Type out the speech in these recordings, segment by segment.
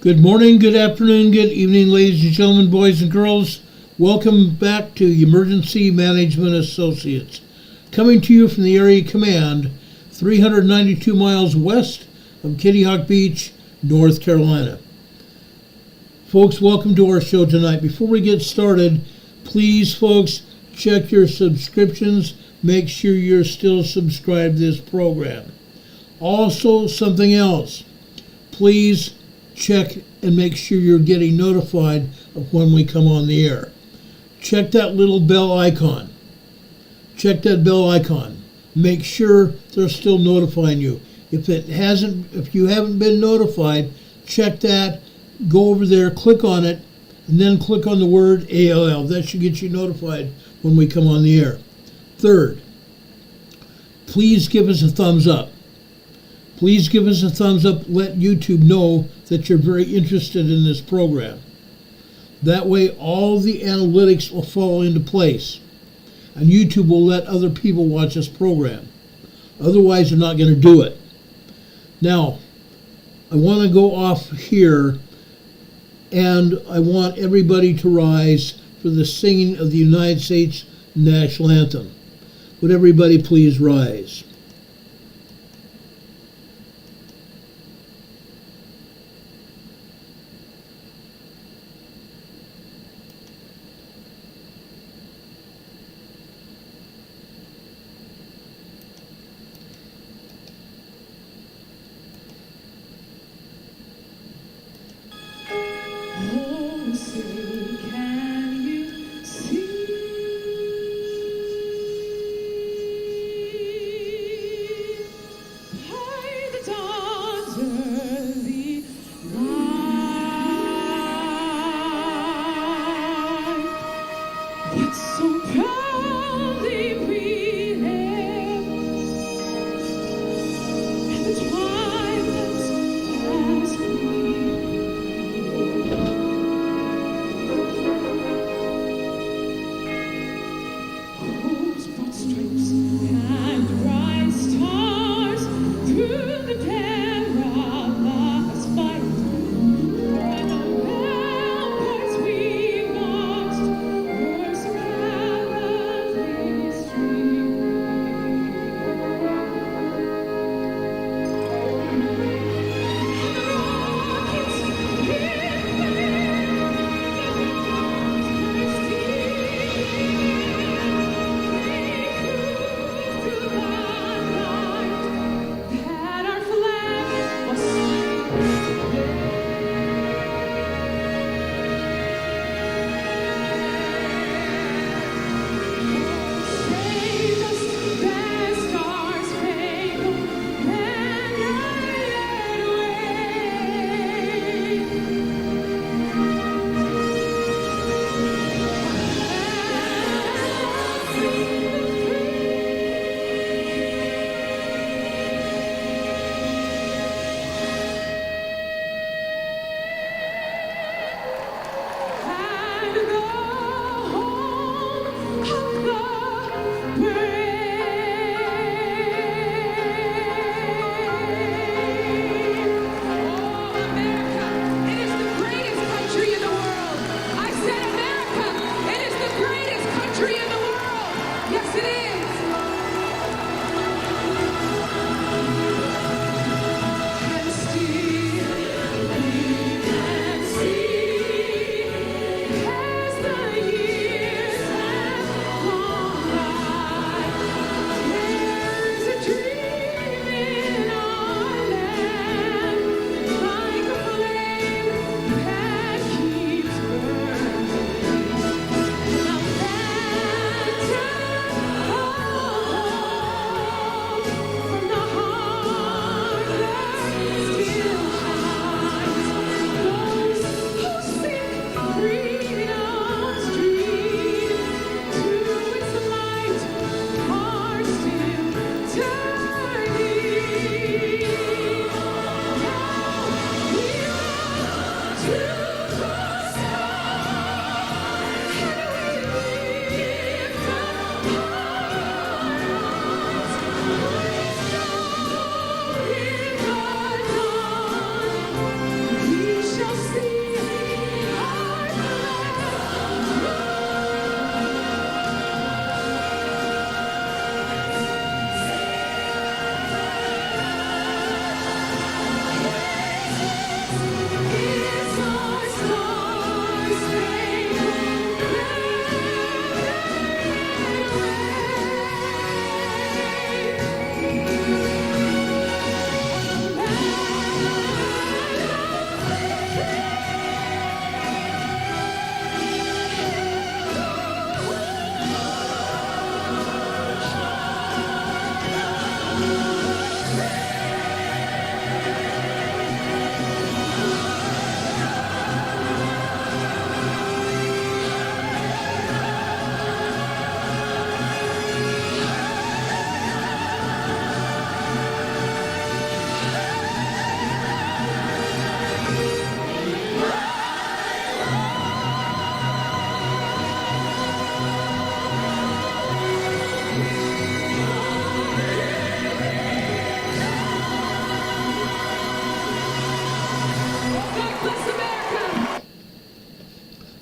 Good morning, good afternoon, good evening, ladies and gentlemen, boys and girls. Welcome back to Emergency Management Associates, coming to you from the Area Command, 392 miles west of Kitty Hawk Beach, North Carolina. Folks, welcome to our show tonight. Before we get started, please, folks, check your subscriptions. Make sure you're still subscribed to this program. Also, something else. Please check and make sure you're getting notified of when we come on the air. Check that little bell icon. Check that bell icon. Make sure they're still notifying you. If you haven't been notified, check that. Go over there, click on it, and then click on the word ALL. That should get you notified when we come on the air. Third, please give us a thumbs up. Please give us a thumbs up. Let YouTube know that you're very interested in this program. That way, all the analytics will fall into place, and YouTube will let other people watch this program. Otherwise, they're not going to do it. Now, I want to go off here, and I want everybody to rise for the singing of the United States National Anthem. Would everybody please rise?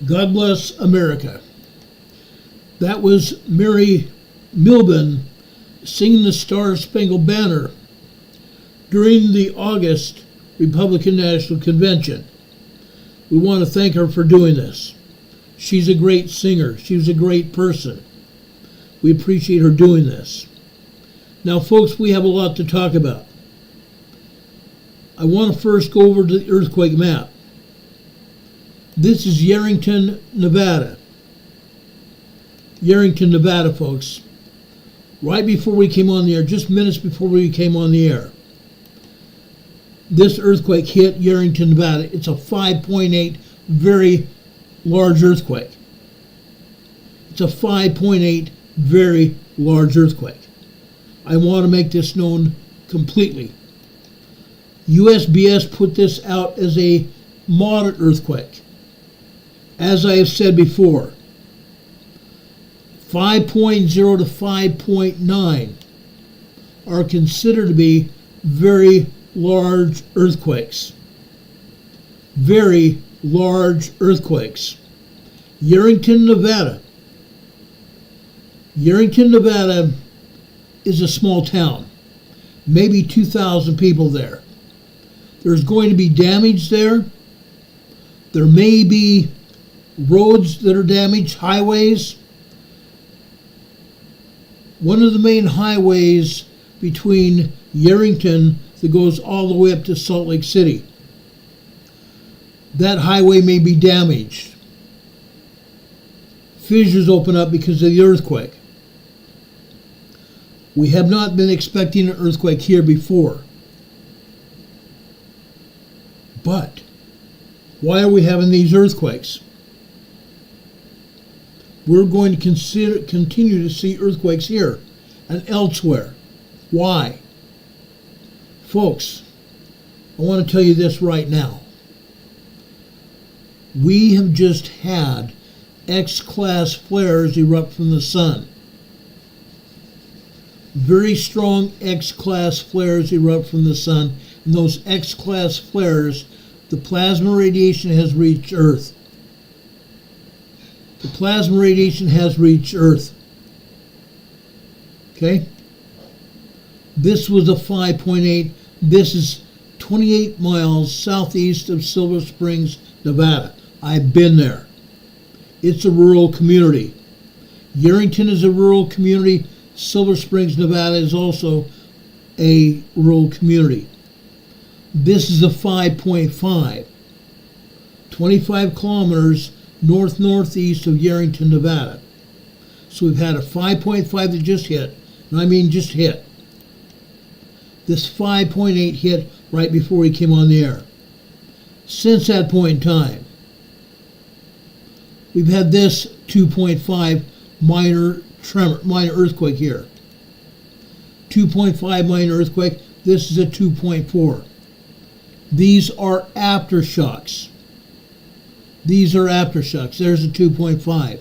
God bless America. That was Mary Milben singing the Star Spangled Banner during the August Republican National Convention. We want to thank her for doing this. She's a great singer. She was a great person. We appreciate her doing this. Now, folks, we have a lot to talk about. I want to first go over to the earthquake map. This is Yerington, Nevada. Yerington, Nevada, folks. Right before we came on the air, just minutes before we came on the air, this earthquake hit Yerington, Nevada. It's a 5.8 very large earthquake. It's a 5.8 very large earthquake. I want to make this known completely. USGS put this out as a moderate earthquake. As I have said before, 5.0 to 5.9 are considered to be very large earthquakes. Very large earthquakes. Yerington, Nevada. Yerington, Nevada is a small town. Maybe 2,000 people there. There's going to be damage there. There may be roads that are damaged, highways. One of the main highways between Yerington that goes all the way up to Salt Lake City. That highway may be damaged. Fissures open up because of the earthquake. We have not been expecting an earthquake here before. But why are we having these earthquakes? We're going to continue to see earthquakes here and elsewhere. Why? Folks, I want to tell you this right now. We have just had X-class flares erupt from the sun. Very strong X-class flares erupt from the sun, and those X-class flares, the plasma radiation has reached Earth. The plasma radiation has reached Earth. Okay? This was a 5.8. This is 28 miles southeast of Silver Springs, Nevada. I've been there. It's a rural community. Yerington is a rural community. Silver Springs, Nevada is also a rural community. This is a 5.5. 25 kilometers north-northeast of Yerington, Nevada. So we've had a 5.5 that just hit, and I mean just hit. This 5.8 hit right before we came on the air. Since that point in time, we've had this 2.5 minor earthquake here. 2.5 minor earthquake. This is a 2.4. These are aftershocks. These are aftershocks. There's a 2.5.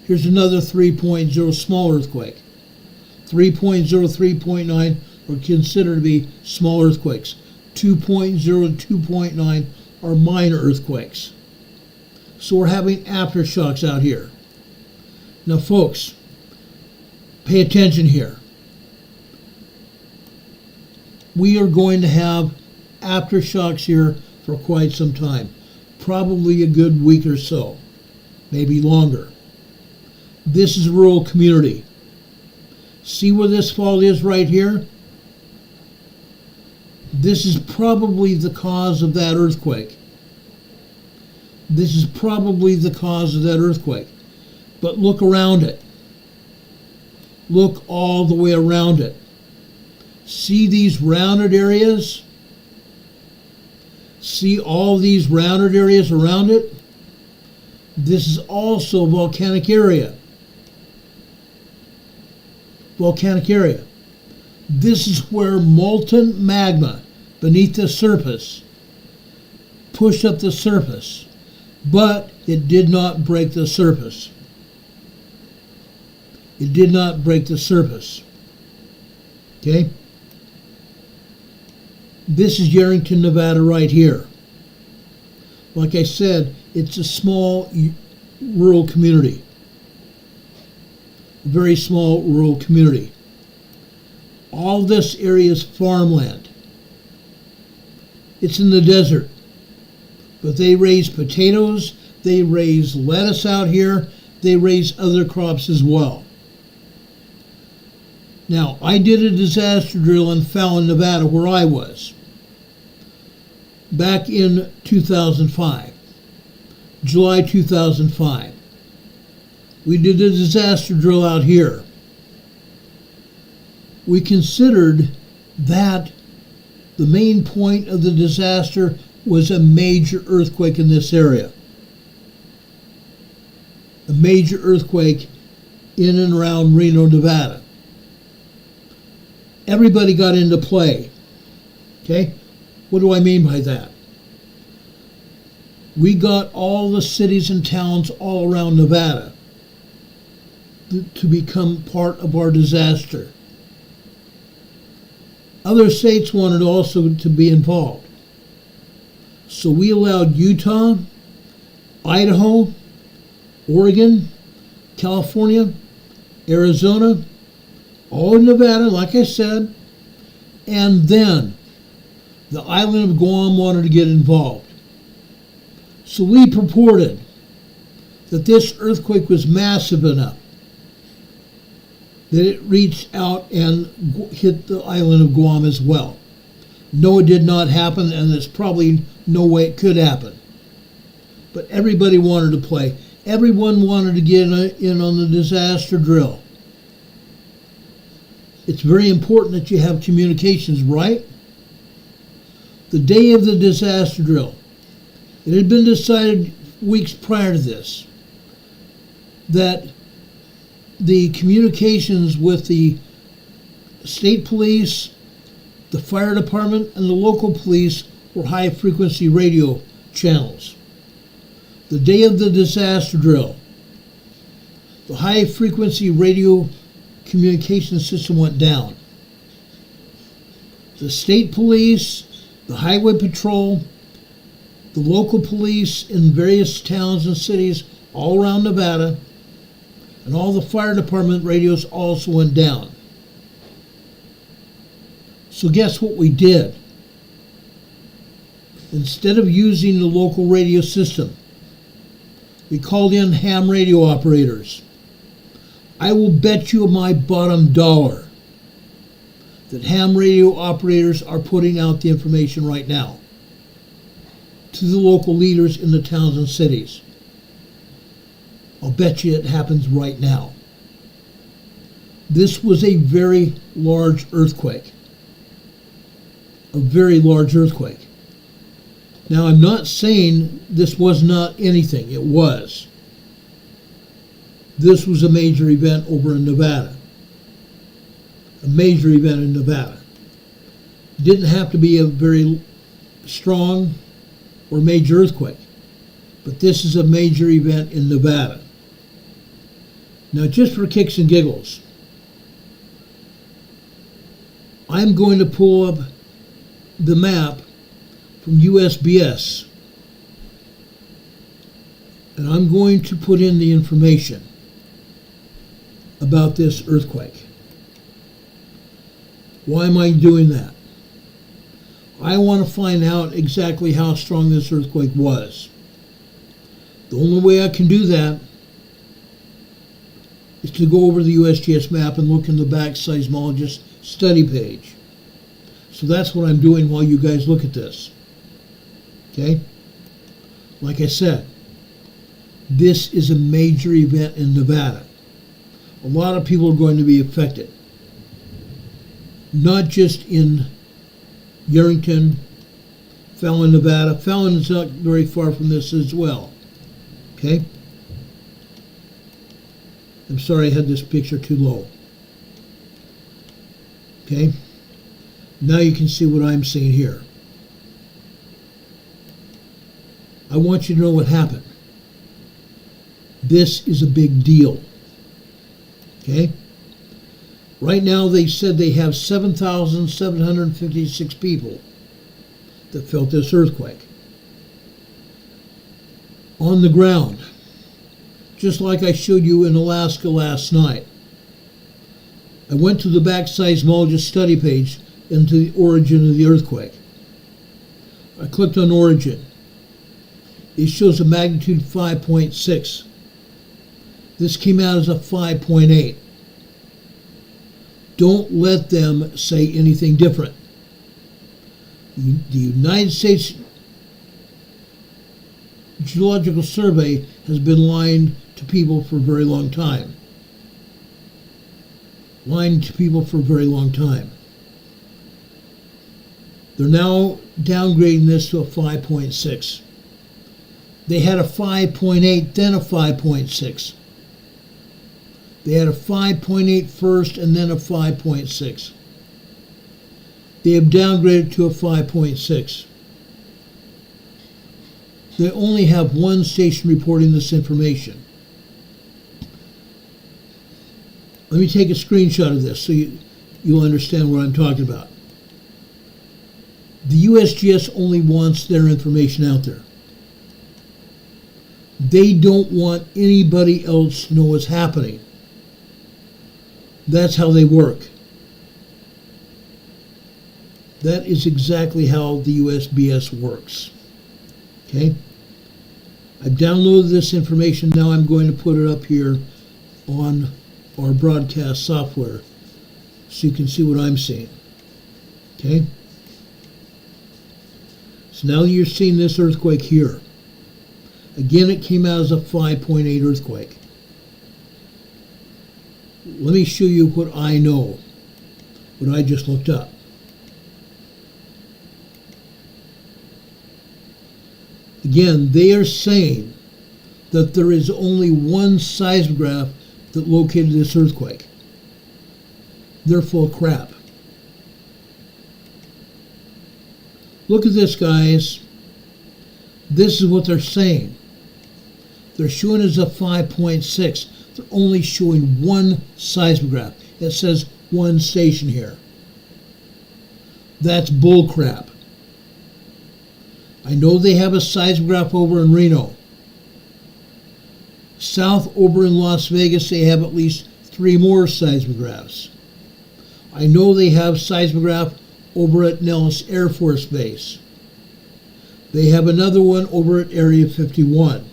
Here's another 3.0 small earthquake. 3.0, 3.9 are considered to be small earthquakes. 2.0 to 2.9 are minor earthquakes. So we're having aftershocks out here. Now, folks, pay attention here. We are going to have aftershocks here for quite some time. Probably a good week or so, maybe longer. This is a rural community. See where this fault is right here? This is probably the cause of that earthquake. This is probably the cause of that earthquake. But look around it. Look all the way around it. See these rounded areas? See all these rounded areas around it? This is also a volcanic area. Volcanic area. This is where molten magma beneath the surface pushed up the surface, but it did not break the surface. It did not break the surface. Okay? This is Yerington, Nevada right here. Like I said, it's a small rural community. A very small rural community. All this area is farmland. It's in the desert. But they raise potatoes, they raise lettuce out here, they raise other crops as well. Now, I did a disaster drill in Fallon, Nevada, where I was, back in 2005, July 2005. We did a disaster drill out here. We considered that the main point of the disaster was a major earthquake in this area. A major earthquake in and around Reno, Nevada. Everybody got into play. Okay? What do I mean by that? We got all the cities and towns all around Nevada to become part of our disaster. Other states wanted also to be involved. So we allowed Utah, Idaho, Oregon, California, Arizona, all in Nevada, like I said, and then the island of Guam wanted to get involved. So we purported that this earthquake was massive enough that it reached out and hit the island of Guam as well. No, it did not happen, and there's probably no way it could happen. But everybody wanted to play. Everyone wanted to get in on the disaster drill. It's very important that you have communications, right? The day of the disaster drill, it had been decided weeks prior to this that the communications with the state police, the fire department, and the local police were high-frequency radio channels. The day of the disaster drill, the high-frequency radio communication system went down. The state police, the highway patrol, the local police in various towns and cities all around Nevada, and all the fire department radios also went down. So guess what we did? Instead of using the local radio system, we called in ham radio operators. I will bet you my bottom dollar that ham radio operators are putting out the information right now to the local leaders in the towns and cities. I'll bet you it happens right now. This was a very large earthquake. A very large earthquake. Now, I'm not saying this was not anything. It was. This was a major event over in Nevada. A major event in Nevada. It didn't have to be a very strong or major earthquake, but this is a major event in Nevada. Now, just for kicks and giggles, I'm going to pull up the map from USBS, and I'm going to put in the information about this earthquake. Why am I doing that? I want to find out exactly how strong this earthquake was. The only way I can do that is to go over the USGS map and look in the back seismologist study page. So that's what I'm doing while you guys look at this. Okay? Like I said, this is a major event in Nevada. A lot of people are going to be affected. not just in Yerington, Fallon, Nevada. Fallon is not very far from this as well. Okay? I'm sorry I had this picture too low. Okay? Now you can see what I'm seeing here. I want you to know what happened. This is a big deal. Okay? Right now they said they have 7,756 people that felt this earthquake. On the ground, just like I showed you in Alaska last night. I went to the back seismologist study page into the origin of the earthquake. I clicked on origin. It shows a magnitude 5.6. This came out as a 5.8. Don't let them say anything different. The United States Geological Survey has been lying to people for a very long time. Lying to people for a very long time. They're now downgrading this to a 5.6. They had a 5.8, then a 5.6. They had a 5.8 first and then a 5.6. They have downgraded to a 5.6. They only have one station reporting this information. Let me take a screenshot of this so you'll understand what I'm talking about. The USGS only wants their information out there. They don't want anybody else to know what's happening. That's how they work. That is exactly how the USBS works. Okay? I've downloaded this information. Now I'm going to put it up here on our broadcast software so you can see what I'm seeing. Okay? So now you're seeing this earthquake here. Again, it came out as a 5.8 earthquake. Let me show you what I know, what I just looked up. Again, they are saying that there is only one seismograph that located this earthquake. They're full of crap. Look at this, guys. This is what they're saying. They're showing us a 5.6. They're only showing one seismograph. It says one station here. That's bullcrap. I know they have a seismograph over in Reno. South over in Las Vegas, they have at least 3 more seismographs. I know they have seismograph over at Nellis Air Force Base. They have another one over at Area 51.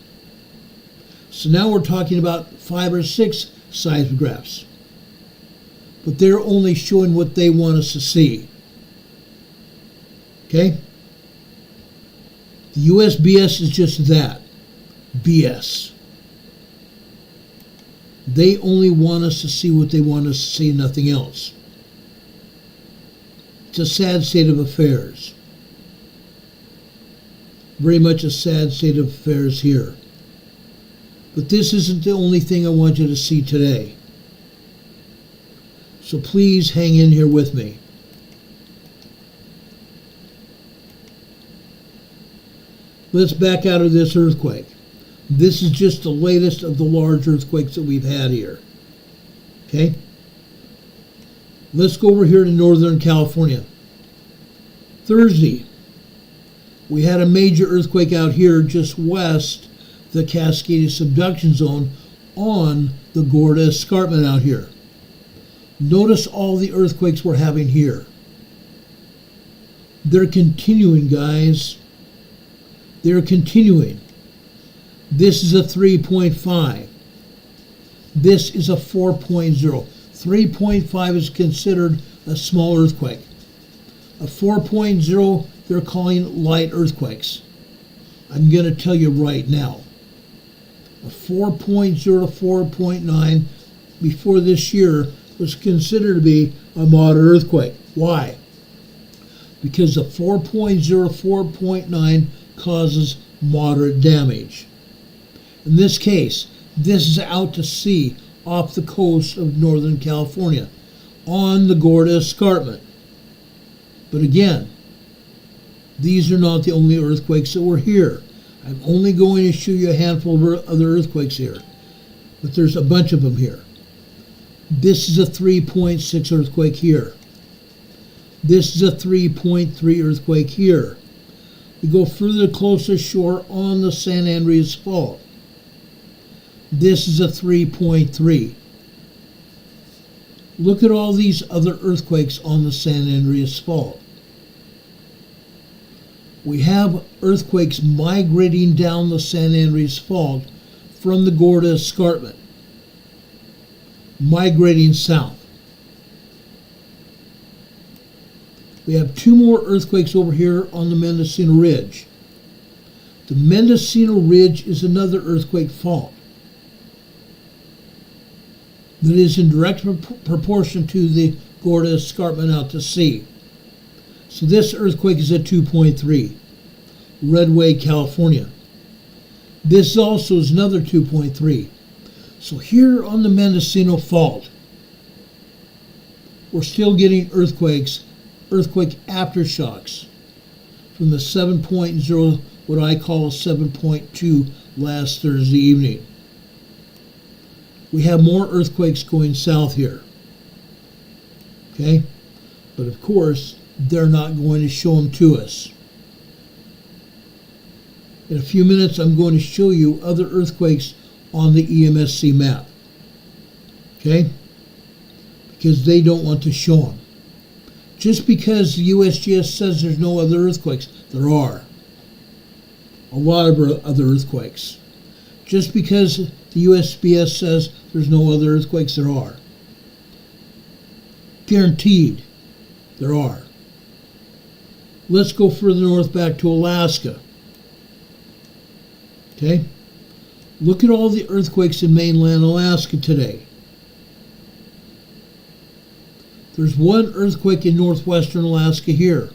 So now we're talking about 5 or 6 seismographs. But they're only showing what they want us to see. Okay? The USBS is just that. BS. They only want us to see what they want us to see, nothing else. It's a sad state of affairs. Very much a sad state of affairs here. But this isn't the only thing I want you to see today. So please hang in here with me. Let's back out of this earthquake. This is just the latest of the large earthquakes that we've had here. Okay? Let's go over here to Northern California. Thursday, we had a major earthquake out here just west of the Cascadia subduction zone on the Gorda Escarpment out here. Notice all the earthquakes we're having here. They're continuing, guys. They're continuing. This is a 3.5. This is a 4.0. 3.5 is considered a small earthquake. A 4.0, they're calling light earthquakes. I'm going to tell you right now. A 4.0 to 4.9 before this year was considered to be a moderate earthquake. Why? Because the 4.0, 4.9 causes moderate damage. In this case, this is out to sea off the coast of Northern California on the Gorda Escarpment. But again, these are not the only earthquakes that were here. I'm only going to show you a handful of other earthquakes here, but there's a bunch of them here. This is a 3.6 earthquake here. This is a 3.3 earthquake here. We go further closer shore on the San Andreas Fault. This is a 3.3. Look at all these other earthquakes on the San Andreas Fault. We have earthquakes migrating down the San Andreas Fault from the Gorda Escarpment, migrating south. We have two more earthquakes over here on the Mendocino Ridge. The Mendocino Ridge is another earthquake fault that is in direct proportion to the Gorda Escarpment out to sea. So this earthquake is at 2.3, Redway, California. This also is another 2.3. So here on the Mendocino Fault, we're still getting earthquake aftershocks from the 7.0, what I call 7.2 last Thursday evening. We have more earthquakes going south here. Okay? But of course, they're not going to show them to us. In a few minutes, I'm going to show you other earthquakes on the EMSC map. Okay? Because they don't want to show them. Just because the USGS says there's no other earthquakes, there are. A lot of other earthquakes. Just because the USGS says there's no other earthquakes, there are. Guaranteed, there are. Let's go further north back to Alaska. Okay? Look at all the earthquakes in mainland Alaska today. There's one earthquake in northwestern Alaska here.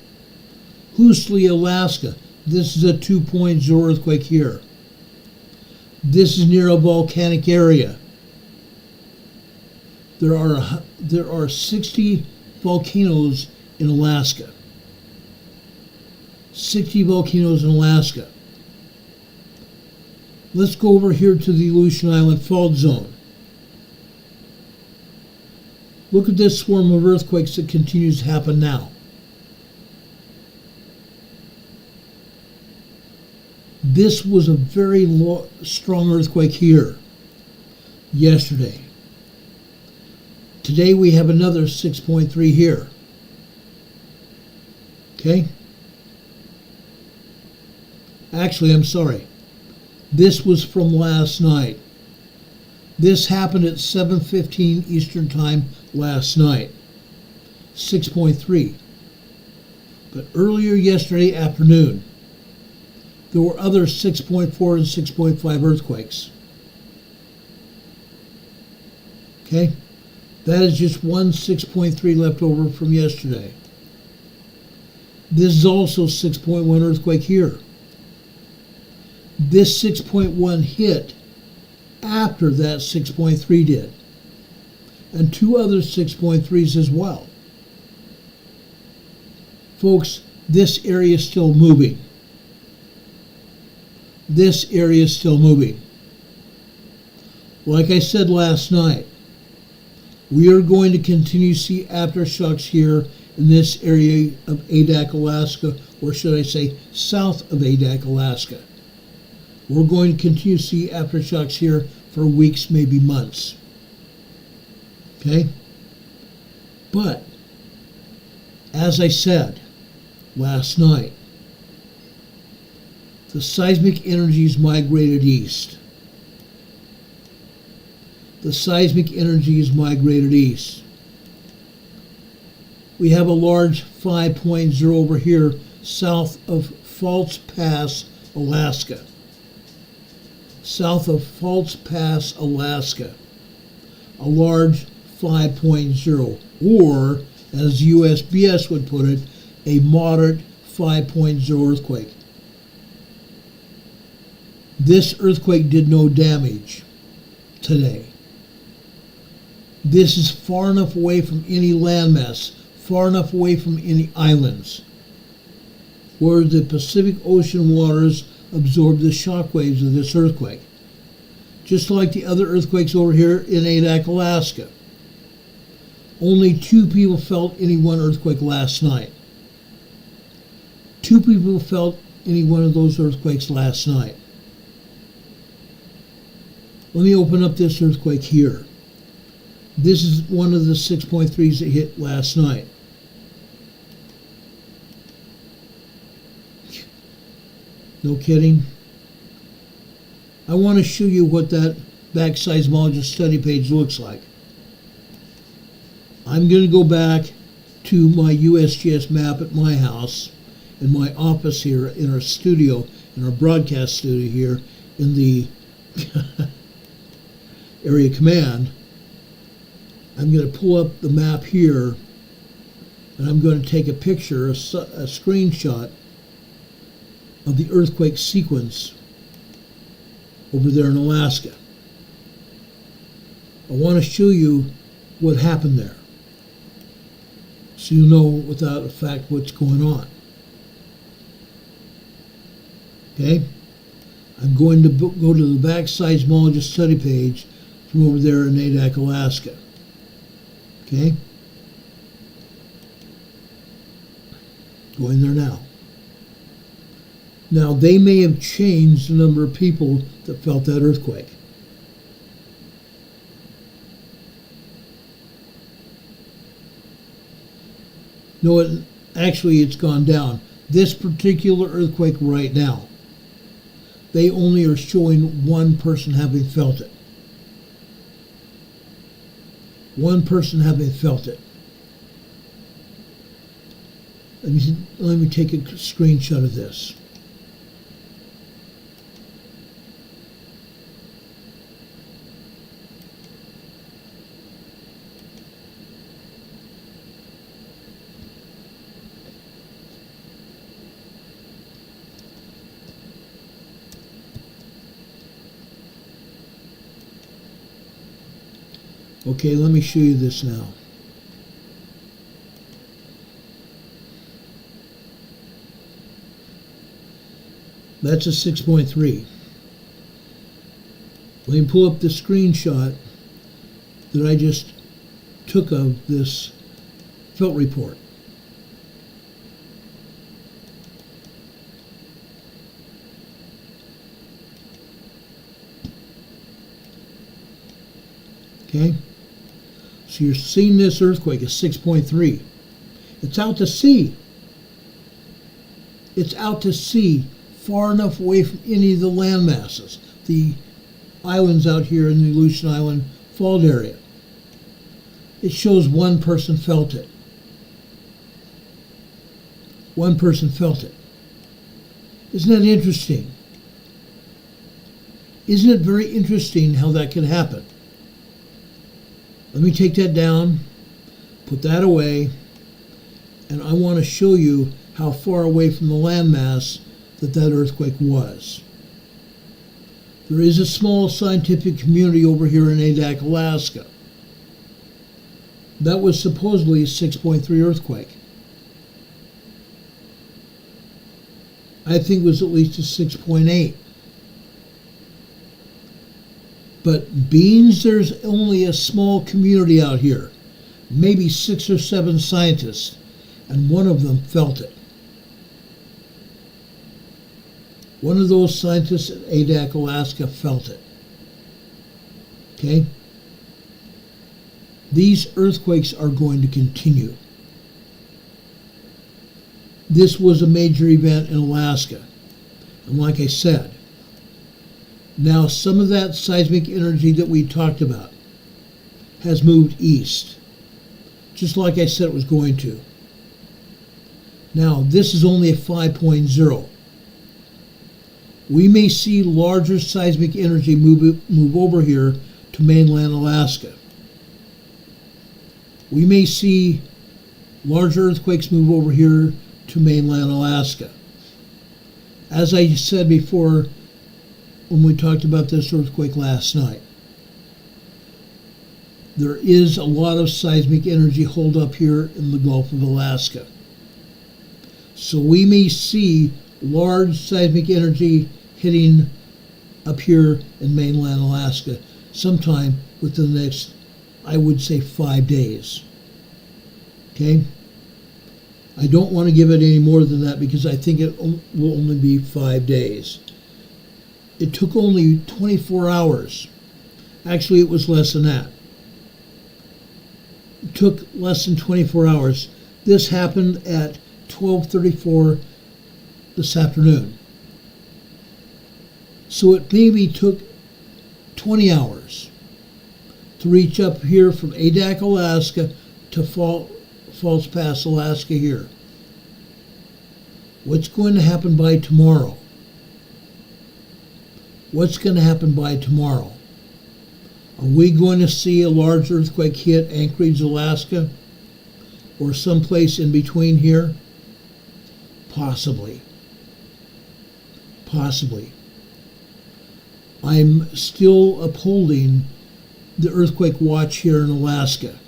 Hoosley, Alaska. This is a 2.0 earthquake here. This is near a volcanic area. There are 60 volcanoes in Alaska. 60 volcanoes in Alaska. Let's go over here to the Aleutian Island Fault Zone. Look at this swarm of earthquakes that continues to happen now. This was a very strong earthquake here yesterday. Today we have another 6.3 here. Okay? Actually, I'm sorry. This was from last night. This happened at 7:15 Eastern Time last night. 6.3. But earlier yesterday afternoon, there were other 6.4 and 6.5 earthquakes. Okay? That is just one 6.3 left over from yesterday. This is also 6.1 earthquake here. This 6.1 hit after that 6.3 did. And two other 6.3s as well. Folks, this area is still moving. This area is still moving. Like I said last night, we are going to continue to see aftershocks here in this area of Adak, Alaska, or should I say south of Adak, Alaska. We're going to continue to see aftershocks here for weeks, maybe months. Okay? But, as I said last night, the seismic energies migrated east. The seismic energies migrated east. We have a large 5.0 over here south of False Pass, Alaska. South of False Pass, Alaska. A large 5.0, or as USGS would put it, a moderate 5.0 earthquake. This earthquake did no damage today. This is far enough away from any landmass, far enough away from any islands, where the Pacific Ocean waters absorb the shock waves of this earthquake. Just like the other earthquakes over here in Adak, Alaska. Only 2 people felt any one earthquake last night. 2 people felt any one of those earthquakes last night. Let me open up this earthquake here. This is one of the 6.3s that hit last night. No kidding. I want to show you what that back seismologist study page looks like. I'm going to go back to my USGS map at my house, in my office here, in our studio, in our broadcast studio here, in the area command. I'm going to pull up the map here, and I'm going to take a picture, a screenshot of the earthquake sequence over there in Alaska. I want to show you what happened there, so you know without a fact what's going on. Okay? I'm going to go to the back seismologist study page from over there in Adak, Alaska. Okay? Going there now. Now, they may have changed the number of people that felt that earthquake. No, actually, it's gone down. This particular earthquake right now, they only are showing one person having felt it. One person having felt it. Let me take a screenshot of this. Okay, let me show you this now. That's a 6.3. Let me pull up the screenshot that I just took of this felt report. Okay? So you're seeing this earthquake is 6.3. It's out to sea. It's out to sea, far enough away from any of the land masses, the islands out here in the Aleutian Island fault area. It shows one person felt it. One person felt it. Isn't that interesting? Isn't it very interesting how that can happen? Let me take that down, put that away, and I want to show you how far away from the landmass that earthquake was. There is a small scientific community over here in Adak, Alaska. That was supposedly a 6.3 earthquake. I think it was at least a 6.8. But being there's only a small community out here, maybe 6 or 7 scientists, and one of them felt it. One of those scientists at Adak, Alaska felt it. Okay? These earthquakes are going to continue. This was a major event in Alaska. And like I said, now some of that seismic energy that we talked about has moved east, just like I said it was going to. Now, this is only a 5.0. We may see larger seismic energy move over here to mainland Alaska. We may see large earthquakes move over here to mainland Alaska. As I said before when we talked about this earthquake last night, there is a lot of seismic energy holed up here in the Gulf of Alaska. So we may see large seismic energy hitting up here in mainland Alaska sometime within the next, I would say, 5 days. Okay? I don't want to give it any more than that because I think it will only be 5 days. It took only 24 hours. Actually, it was less than that. It took less than 24 hours. This happened at 12:34 this afternoon. So it maybe took 20 hours to reach up here from Adak, Alaska to Falls Pass, Alaska here. What's going to happen by tomorrow? What's going to happen by tomorrow? Are we going to see a large earthquake hit Anchorage, Alaska? Or someplace in between here? Possibly. Possibly. I'm still upholding the earthquake watch here in Alaska.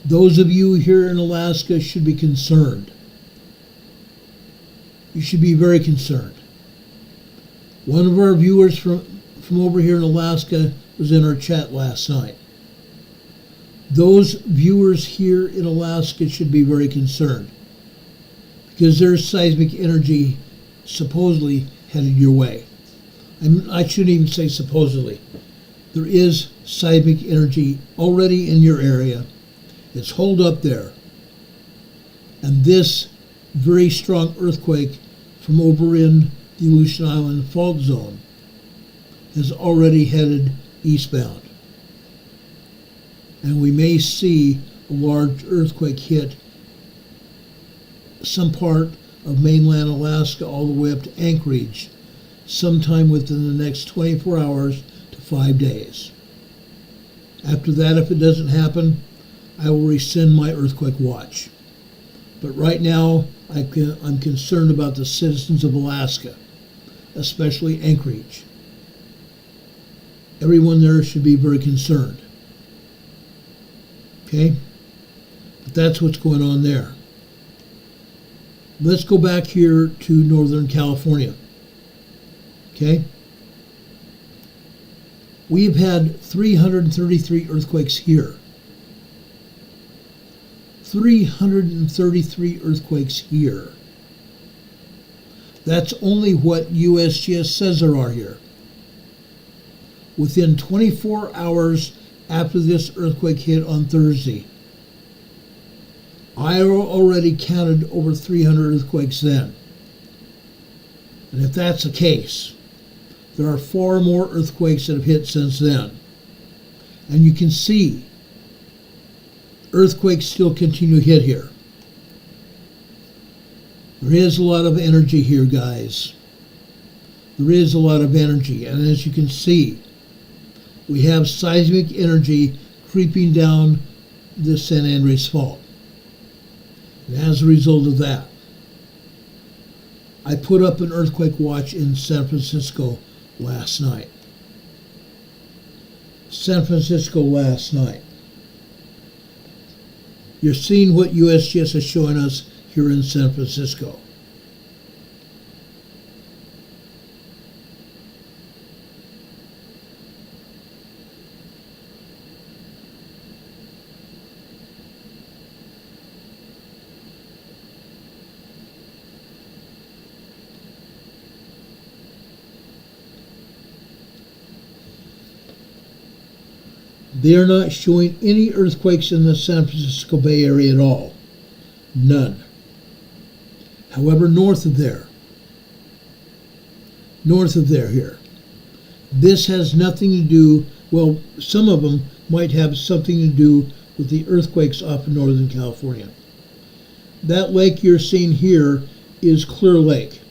Those of you here in Alaska should be concerned. You should be very concerned. One of our viewers from over here in Alaska was in our chat last night. Those viewers here in Alaska should be very concerned because there's seismic energy supposedly headed your way. I shouldn't even say supposedly. There is seismic energy already in your area. It's holed up there. And this very strong earthquake from over in the Aleutian Island fault zone has already headed eastbound. And we may see a large earthquake hit some part of mainland Alaska all the way up to Anchorage sometime within the next 24 hours to 5 days. After that, if it doesn't happen, I will rescind my earthquake watch. But right now, I'm concerned about the citizens of Alaska, especially Anchorage. Everyone there should be very concerned. Okay? But that's what's going on there. Let's go back here to Northern California. Okay? We've had 333 earthquakes here. 333 earthquakes here. That's only what USGS says there are here. Within 24 hours after this earthquake hit on Thursday, I already counted over 300 earthquakes then. And if that's the case, there are far more earthquakes that have hit since then. And you can see earthquakes still continue to hit here. There is a lot of energy here, guys. There is a lot of energy. And as you can see, we have seismic energy creeping down the San Andreas Fault. And as a result of that, I put up an earthquake watch in San Francisco last night. San Francisco last night. You're seeing what USGS is showing us here in San Francisco. They are not showing any earthquakes in the San Francisco Bay Area at all. None. However, north of there here, this has nothing to do, well, some of them might have something to do with the earthquakes off of Northern California. That lake you're seeing here is Clear Lake.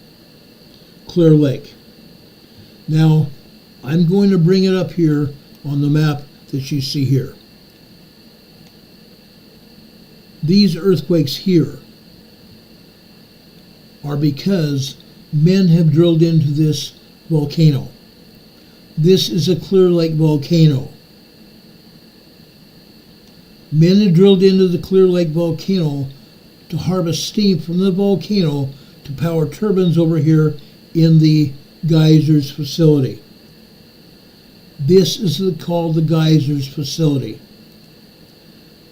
Clear Lake. Now, I'm going to bring it up here on the map that you see here. These earthquakes here are because men have drilled into this volcano. This is a Clear Lake volcano. Men have drilled into the Clear Lake volcano to harvest steam from the volcano to power turbines over here in the geysers facility. This is called the geysers facility.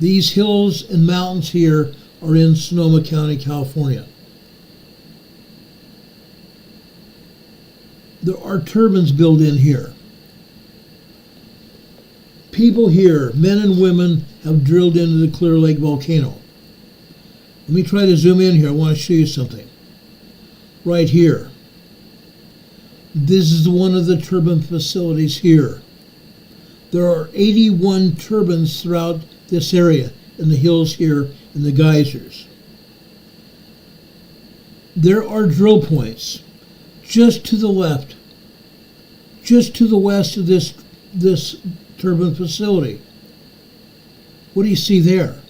These hills and mountains here are in Sonoma County, California. There are turbines built in here. People here, men and women, have drilled into the Clear Lake volcano. Let me try to zoom in here. I want to show you something. Right here. This is one of the turbine facilities here. There are 81 turbines throughout this area, in the hills here, in the geysers. There are drill points just to the left, just to the west of this turbine facility. What do you see there?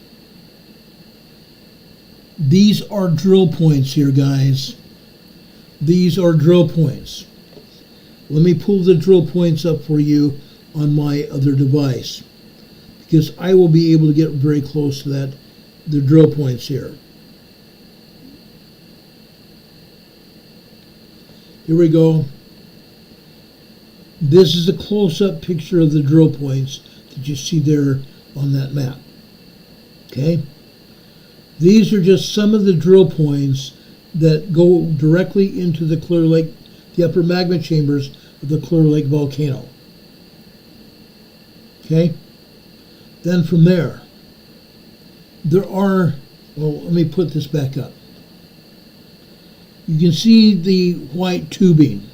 These are drill points here, guys. These are drill points. Let me pull the drill points up for you on my other device, because I will be able to get very close to that, the drill points here. Here we go. This is a close-up picture of the drill points that you see there on that map. Okay? These are just some of the drill points that go directly into the Clear Lake, the upper magma chambers of the Clear Lake volcano. Okay? Then from there are, well, let me put this back up. You can see the white tubing.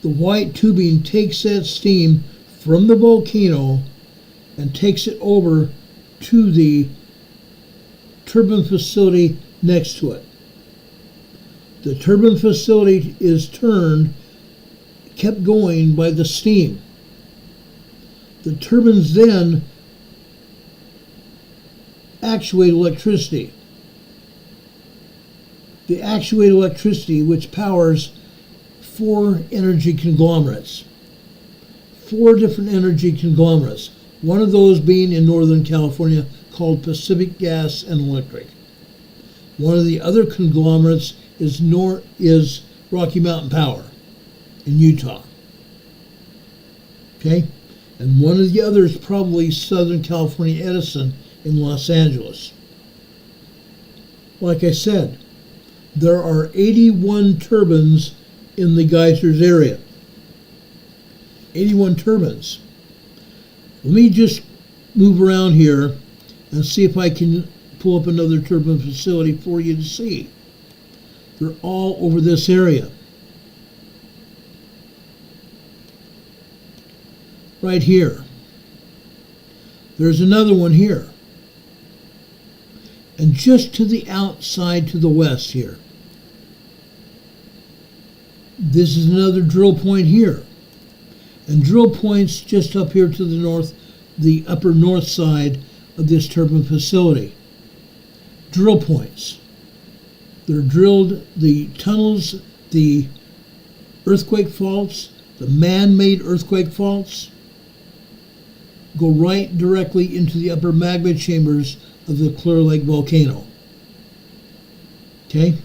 The white tubing takes that steam from the volcano and takes it over to the turbine facility next to it. The turbine facility is kept going by the steam. The turbines then actuate electricity. They actuate electricity, which powers 4 energy conglomerates. 4 different energy conglomerates. One of those being in Northern California called Pacific Gas and Electric. One of the other conglomerates is Rocky Mountain Power in Utah. Okay? And one of the others probably Southern California Edison in Los Angeles. Like I said, there are 81 turbines in the geysers area. 81 turbines. Let me just move around here and see if I can pull up another turbine facility for you to see. They're all over this area. Right here. There's another one here. And just to the outside to the west here. This is another drill point here. And drill points just up here to the north, the upper north side of this turbine facility. Drill points. They're drilled, the tunnels, the earthquake faults, the man-made earthquake faults, go right directly into the upper magma chambers of the Clear Lake volcano. Okay?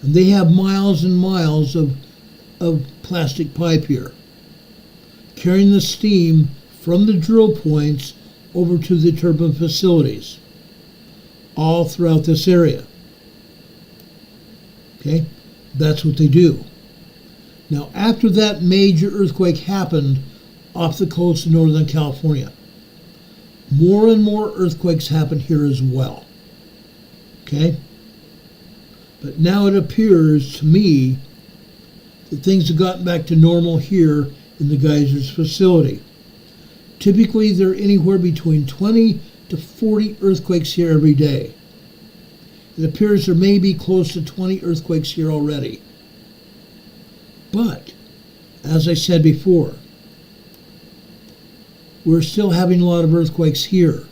And they have miles and miles of plastic pipe here, carrying the steam from the drill points over to the turbine facilities, all throughout this area. Okay? That's what they do. Now, after that major earthquake happened off the coast of Northern California, more and more earthquakes happened here as well. Okay? But now it appears to me that things have gotten back to normal here in the geysers facility. Typically, there are anywhere between 20 to 40 earthquakes here every day. It appears there may be close to 20 earthquakes here already. But, as I said before, we're still having a lot of earthquakes here.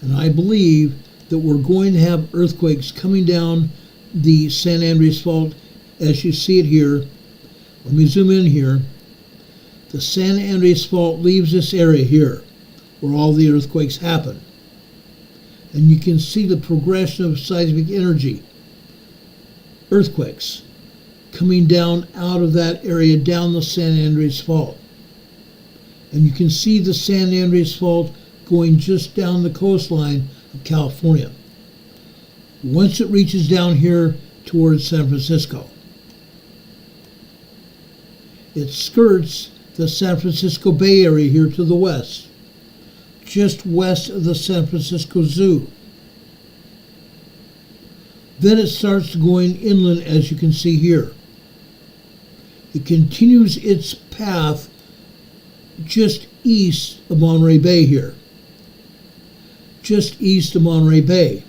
And I believe that we're going to have earthquakes coming down the San Andreas Fault as you see it here. Let me zoom in here. The San Andreas Fault leaves this area here where all the earthquakes happen. And you can see the progression of seismic energy, earthquakes, coming down out of that area down the San Andreas Fault. And you can see the San Andreas Fault going just down the coastline of California. Once it reaches down here towards San Francisco, it skirts the San Francisco Bay Area here to the west, just west of the San Francisco Zoo. Then it starts going inland, as you can see here. It continues its path just east of Monterey Bay here. Just east of Monterey Bay.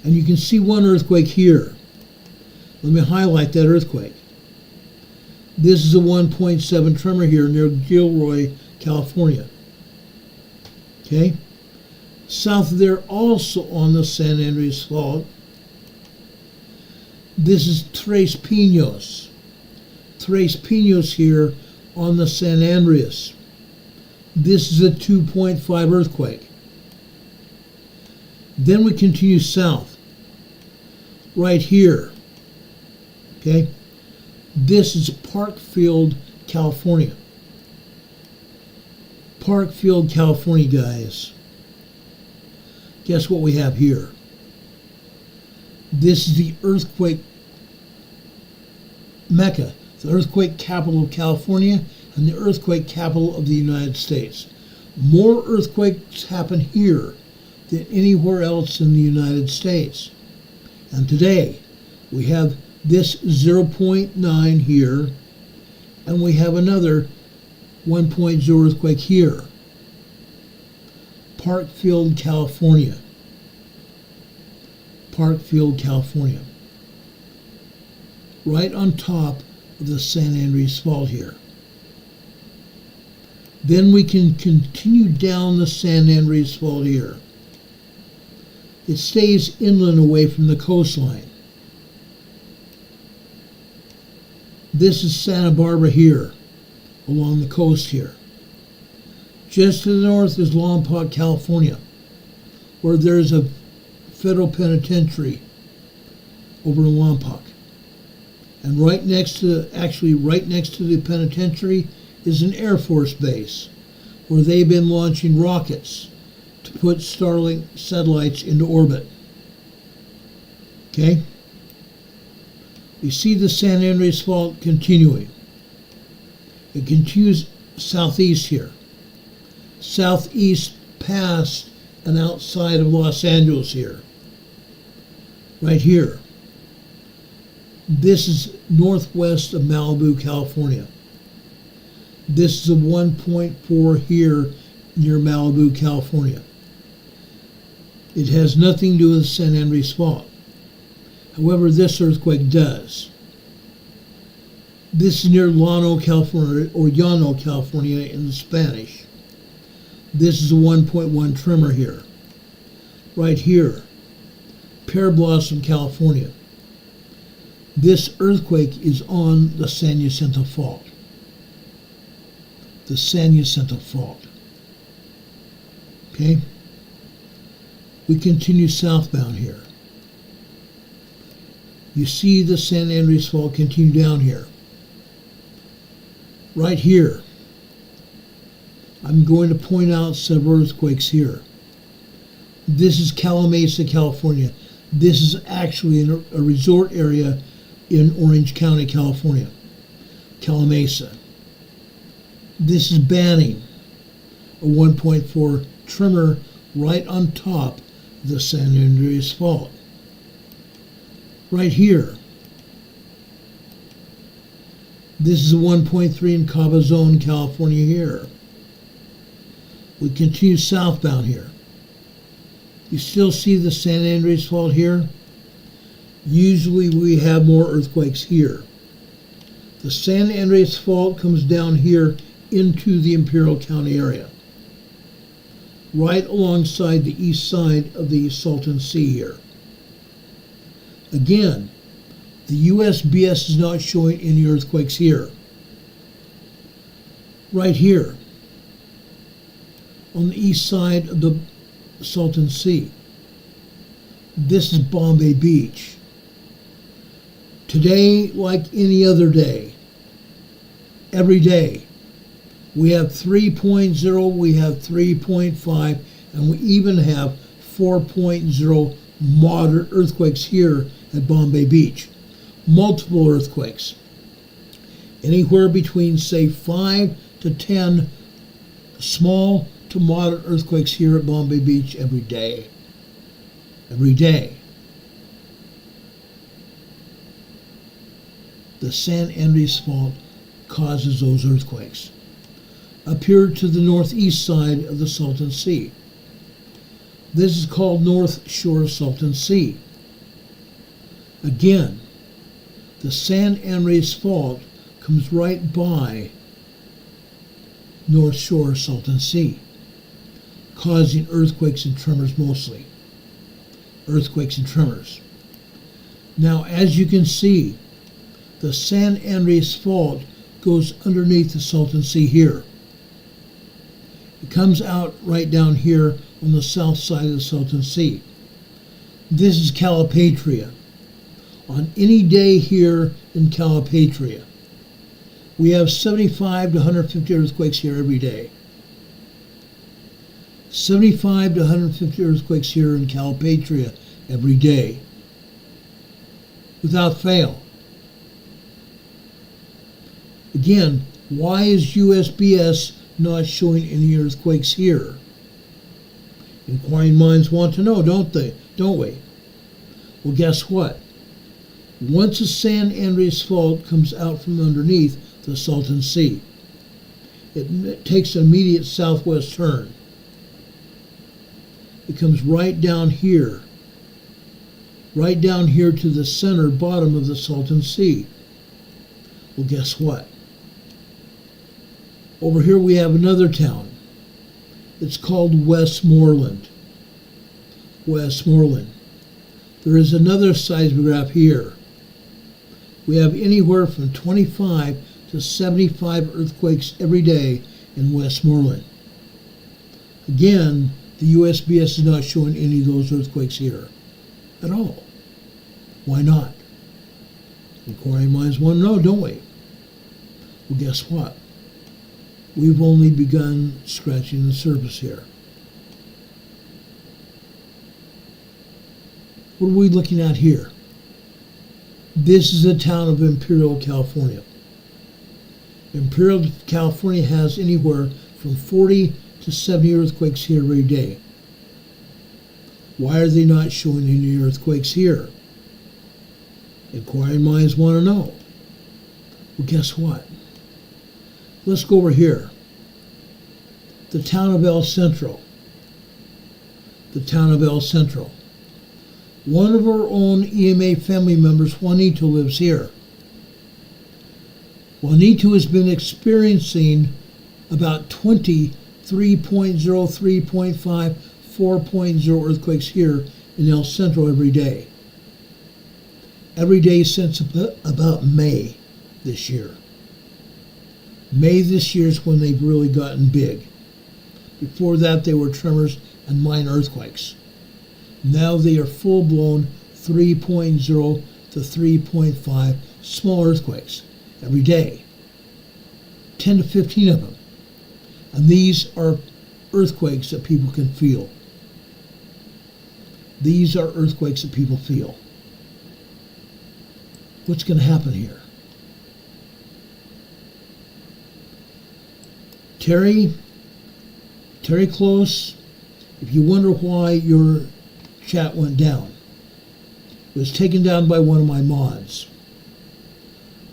And you can see one earthquake here. Let me highlight that earthquake. This is a 1.7 tremor here near Gilroy, California. Okay? South of there, also on the San Andreas Fault, this is Tres Pinos. Tres Pinos here on the San Andreas. This is a 2.5 earthquake. Then we continue south, right here. Okay? This is Parkfield, California. Parkfield, California, guys. Guess what we have here? This is the earthquake Mecca, the earthquake capital of California and the earthquake capital of the United States. More earthquakes happen here than anywhere else in the United States. And today we have this 0.9 here, and we have another 1.0 earthquake here. Parkfield, California. Parkfield, California. Right on top of the San Andreas Fault here. Then we can continue down the San Andreas Fault here. It stays inland away from the coastline. This is Santa Barbara here, along the coast here. Just to the north is Lompoc, California, where there's a federal penitentiary over in Lompoc. And right next to the penitentiary is an Air Force base where they've been launching rockets to put Starlink satellites into orbit. Okay? We see the San Andreas Fault continuing. It continues southeast here. Southeast past and outside of Los Angeles here. Right here. This is northwest of Malibu, California. This is a 1.4 here near Malibu, California. It has nothing to do with the San Andreas Fault. However, this earthquake does. This is near Llano, California, or Llano, California in Spanish. This is a 1.1 tremor here. Right here, Pear Blossom, California. This earthquake is on the San Jacinto Fault. The San Jacinto Fault. Okay? We continue southbound here. You see the San Andreas Fault continue down here. Right here, I'm going to point out several earthquakes here. This is Calamasa, California. This is actually a resort area in Orange County, California. Calamasa. This is Banning, a 1.4 tremor right on top of the San Andreas Fault. Right here. This is a 1.3 in Cabazon, California here. We continue southbound here. You still see the San Andreas Fault here? Usually we have more earthquakes here. The San Andreas Fault comes down here into the Imperial County area. right alongside the east side of the Salton Sea here. Again, the USBS is not showing any earthquakes here. Right here, on the east side of the Salton Sea. This is Bombay Beach. Today, like any other day, every day, we have 3.0, we have 3.5, and we even have 4.0 moderate earthquakes here at Bombay Beach. Multiple earthquakes. Anywhere between, say, 5 to 10 small to moderate earthquakes here at Bombay Beach every day. Every day. The San Andreas Fault causes those earthquakes. Up here to the northeast side of the Salton Sea. This is called North Shore Salton Sea. Again, the San Andreas Fault comes right by North Shore Salton Sea, causing earthquakes and tremors mostly. Earthquakes and tremors. Now, as you can see, the San Andreas Fault goes underneath the Salton Sea here. It comes out right down here on the south side of the Salton Sea. This is Calipatria. On any day here in Calipatria, we have 75 to 150 earthquakes here every day. 75 to 150 earthquakes here in Calipatria every day, without fail. Again, why is USBS not showing any earthquakes here? Inquiring minds want to know, don't they? Don't we? Well, guess what? Once the San Andreas Fault comes out from underneath the Salton Sea, it takes an immediate southwest turn. It comes right down here to the center bottom of the Salton Sea. Well, guess what? Over here we have another town. It's called Westmoreland. Westmoreland. There is another seismograph here. We have anywhere from 25 to 75 earthquakes every day in Westmoreland. Again, the USBS is not showing any of those earthquakes here at all. Why not? Inquiring minds want to know, don't we? Well, guess what? We've only begun scratching the surface here. What are we looking at here? This is the town of Imperial, California. Imperial, California has anywhere from 40 to 70 earthquakes here every day. Why are they not showing any earthquakes here? Inquiring minds want to know. Well, guess what? Let's go over here. The town of El Centro. The town of El Centro. One of our own EMA family members, Juanito, lives here. Juanito has been experiencing about 20 3.0, 3.5, 4.0 earthquakes here in El Centro every day. Every day since about May this year. May this year is when they've really gotten big. Before that, they were tremors and minor earthquakes. Now they are full-blown 3.0 to 3.5 small earthquakes every day. 10 to 15 of them. And these are earthquakes that people can feel. These are earthquakes that people feel. What's going to happen here? Terry Close, if you wonder why your chat went down, it was taken down by one of my mods.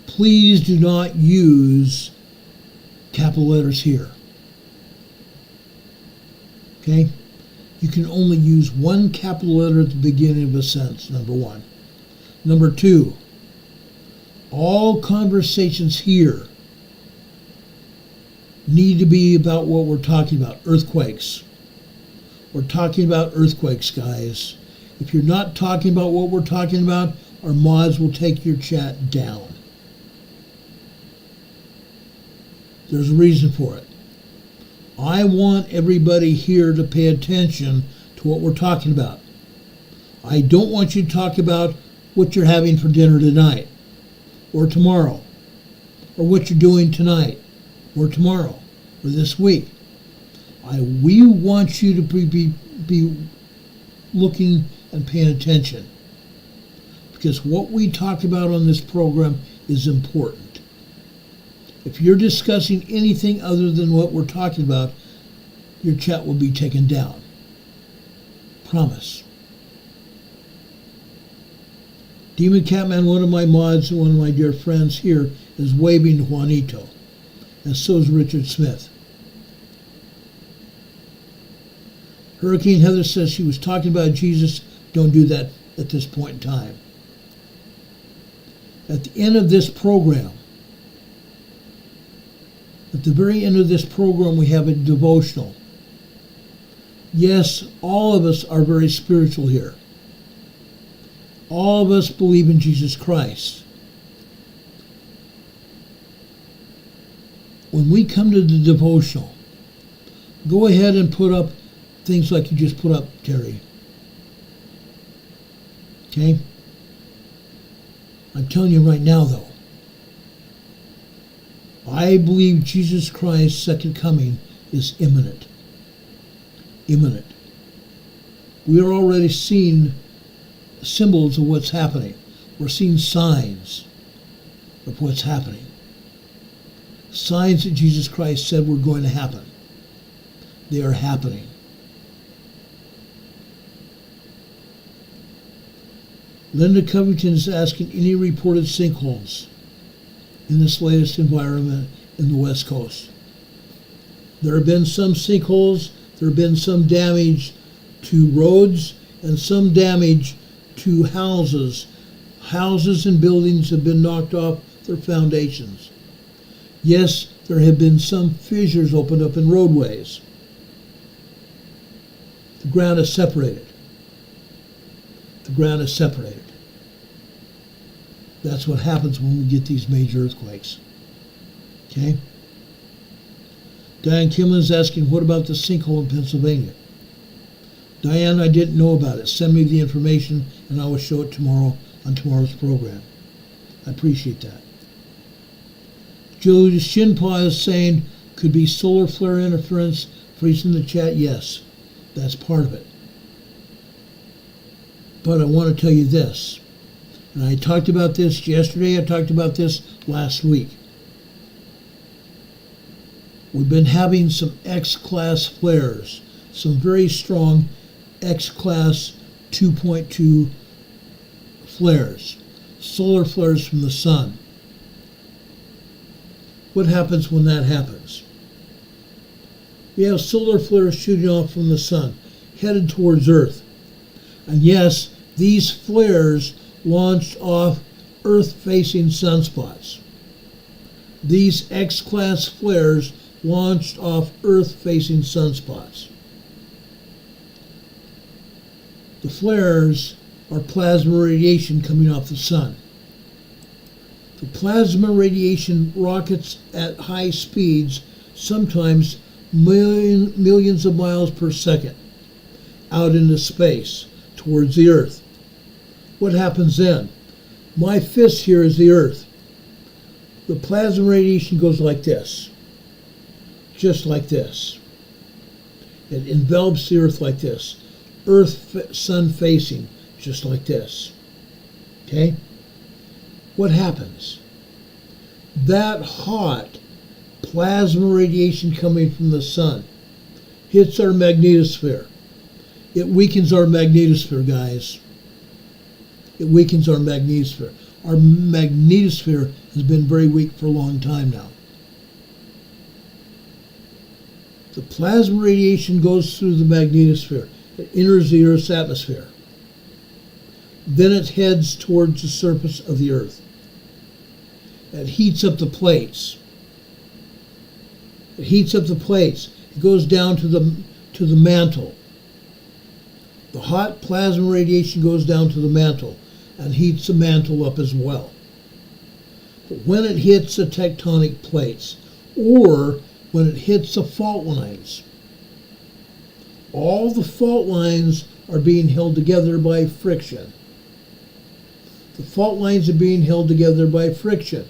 Please do not use capital letters here. Okay? You can only use one capital letter at the beginning of a sentence, number one. Number two, all conversations here need to be about what we're talking about, earthquakes. We're talking about earthquakes, guys. If you're not talking about what we're talking about, our mods will take your chat down. There's a reason for it. I want everybody here to pay attention to what we're talking about. I don't want you to talk about what you're having for dinner tonight, or tomorrow, or what you're doing tonight, or tomorrow, or this week. We want you to be looking and paying attention, because what we talk about on this program is important. If you're discussing anything other than what we're talking about, your chat will be taken down. Promise. Demon Catman, one of my mods and one of my dear friends here, is waving to Juanito, and so is Richard Smith. Hurricane Heather says she was talking about Jesus. Don't do that at this point in time. At the end of this program, at the very end of this program, we have a devotional. Yes, all of us are very spiritual here. All of us believe in Jesus Christ. When we come to the devotional, go ahead and put up things like you just put up, Terry. Okay? I'm telling you right now, though, I believe Jesus Christ's second coming is imminent. Imminent. We are already seeing symbols of what's happening. We're seeing signs of what's happening. Signs that Jesus Christ said were going to happen. They are happening. Linda Covington is asking any reported sinkholes in this latest environment in the West Coast. There have been some sinkholes, there have been some damage to roads, and some damage to houses. Houses and buildings have been knocked off their foundations. Yes, there have been some fissures opened up in roadways. The ground is separated. The ground is separated. That's what happens when we get these major earthquakes. Okay? Diane Kimlin is asking, what about the sinkhole in Pennsylvania? Diane, I didn't know about it. Send me the information and I will show it tomorrow on tomorrow's program. I appreciate that. Julie Shinpa is saying, could be solar flare interference. Freezing the chat, yes. That's part of it. But I want to tell you this. And I talked about this yesterday, I talked about this last week. We've been having some X-class flares, some very strong X-class 2.2 flares, solar flares from the sun. What happens when that happens? We have solar flares shooting off from the sun, headed towards Earth. And yes, these flares launched off Earth-facing sunspots. These X-class flares launched off Earth-facing sunspots. The flares are plasma radiation coming off the sun. The plasma radiation rockets at high speeds, sometimes millions of miles per second, out into space towards the Earth. What happens then? My fist here is the Earth. The plasma radiation goes like this, just like this. It envelops the Earth like this. Earth, sun facing, just like this. Okay? What happens? That hot plasma radiation coming from the sun hits our magnetosphere. It weakens our magnetosphere, guys. It weakens our magnetosphere. Our magnetosphere has been very weak for a long time now. The plasma radiation goes through the magnetosphere. It enters the Earth's atmosphere. Then it heads towards the surface of the Earth. It heats up the plates. It heats up the plates. It goes down to the mantle. The hot plasma radiation goes down to the mantle and heats the mantle up as well. But when it hits the tectonic plates, or when it hits the fault lines, all the fault lines are being held together by friction. The fault lines are being held together by friction.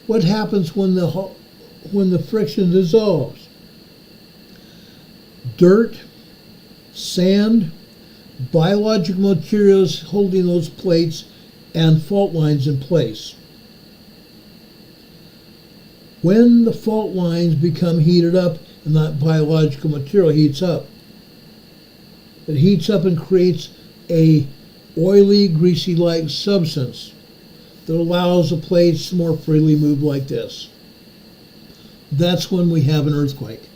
What happens when the friction dissolves? Dirt, sand, biological materials holding those plates and fault lines in place. When the fault lines become heated up and that biological material heats up, it heats up and creates a oily, greasy-like substance that allows the plates to more freely move like this. That's when we have an earthquake.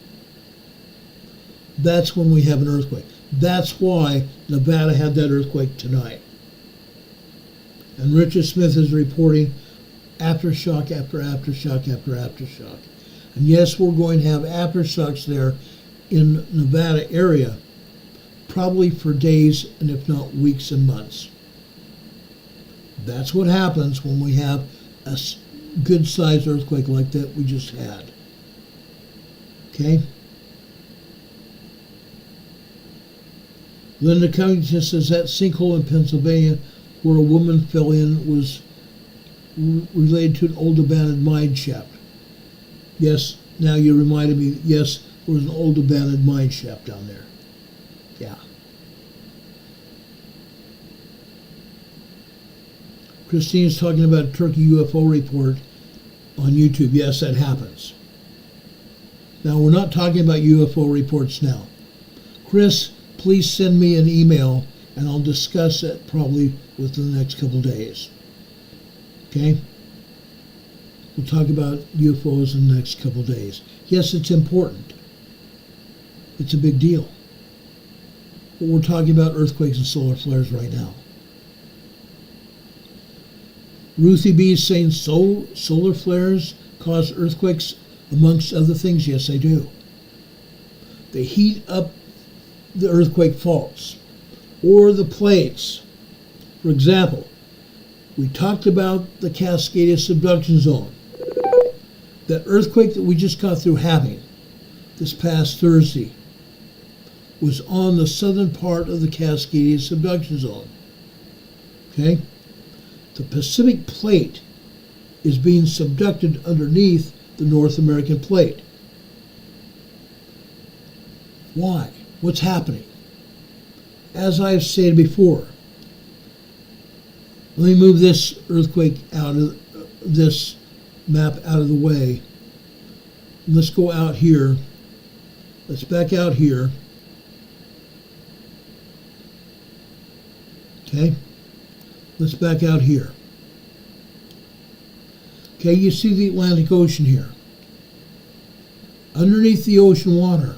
That's when we have an earthquake. That's why Nevada had that earthquake tonight. And Richard Smith is reporting aftershock after aftershock after aftershock. And yes, we're going to have aftershocks there in Nevada area, probably for days and if not weeks and months. That's what happens when we have a good-sized earthquake like that we just had. Okay? Linda Covington says that sinkhole in Pennsylvania where a woman fell in was related to an old abandoned mine shaft. Yes, now you reminded me, yes, there was an old abandoned mine shaft down there. Yeah. Christine's talking about a Turkey UFO report on YouTube. Yes, that happens. Now, we're not talking about UFO reports now. Chris, please send me an email, and I'll discuss it probably within the next couple days. Okay? We'll talk about UFOs in the next couple days. Yes, it's important. It's a big deal. But we're talking about earthquakes and solar flares right now. Ruthie B is saying solar flares cause earthquakes amongst other things. Yes, they do. They heat up the earthquake faults or the plates. For example, we talked about the Cascadia subduction zone. That earthquake that we just got through having this past Thursday was on the southern part of the Cascadia subduction zone. Okay? The Pacific plate is being subducted underneath the North American plate. Why? What's happening? As I've said before, let me move this earthquake out of this map out of the way. Let's go out here. Let's back out here. Okay? Let's back out here. Okay, you see the Atlantic Ocean here. Underneath the ocean water,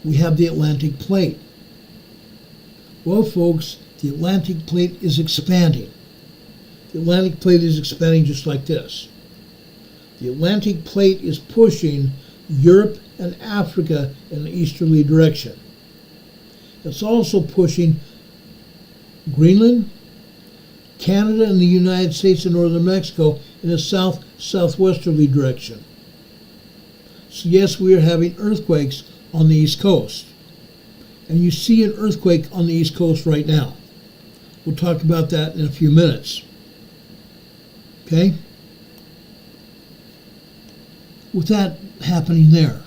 we have the Atlantic Plate. Well, folks, the Atlantic Plate is expanding. The Atlantic Plate is expanding just like this. The Atlantic Plate is pushing Europe and Africa in an easterly direction. It's also pushing Greenland, Canada, and the United States and northern Mexico in a southwesterly direction. So yes, we are having earthquakes on the East Coast. And you see an earthquake on the East Coast right now. We'll talk about that in a few minutes. Okay? With that happening there,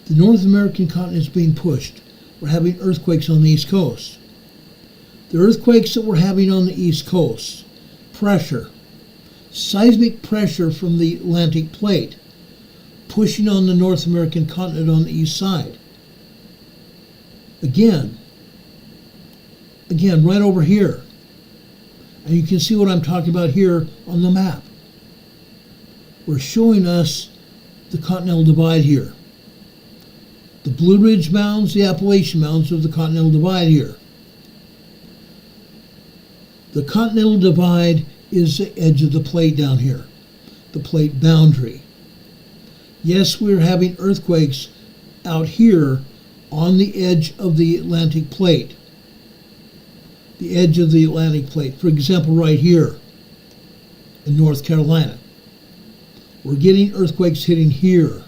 the North American continent is being pushed. We're having earthquakes on the East Coast. The earthquakes that we're having on the East Coast, pressure, seismic pressure from the Atlantic Plate, pushing on the North American continent on the east side. Again, right over here. And you can see what I'm talking about here on the map. We're showing us the Continental Divide here. The Blue Ridge Mountains, the Appalachian Mountains of the Continental Divide here. The Continental Divide is the edge of the plate down here, the plate boundary. Yes, we're having earthquakes out here on the edge of the Atlantic plate. The edge of the Atlantic plate. For example, right here in North Carolina. We're getting earthquakes hitting here.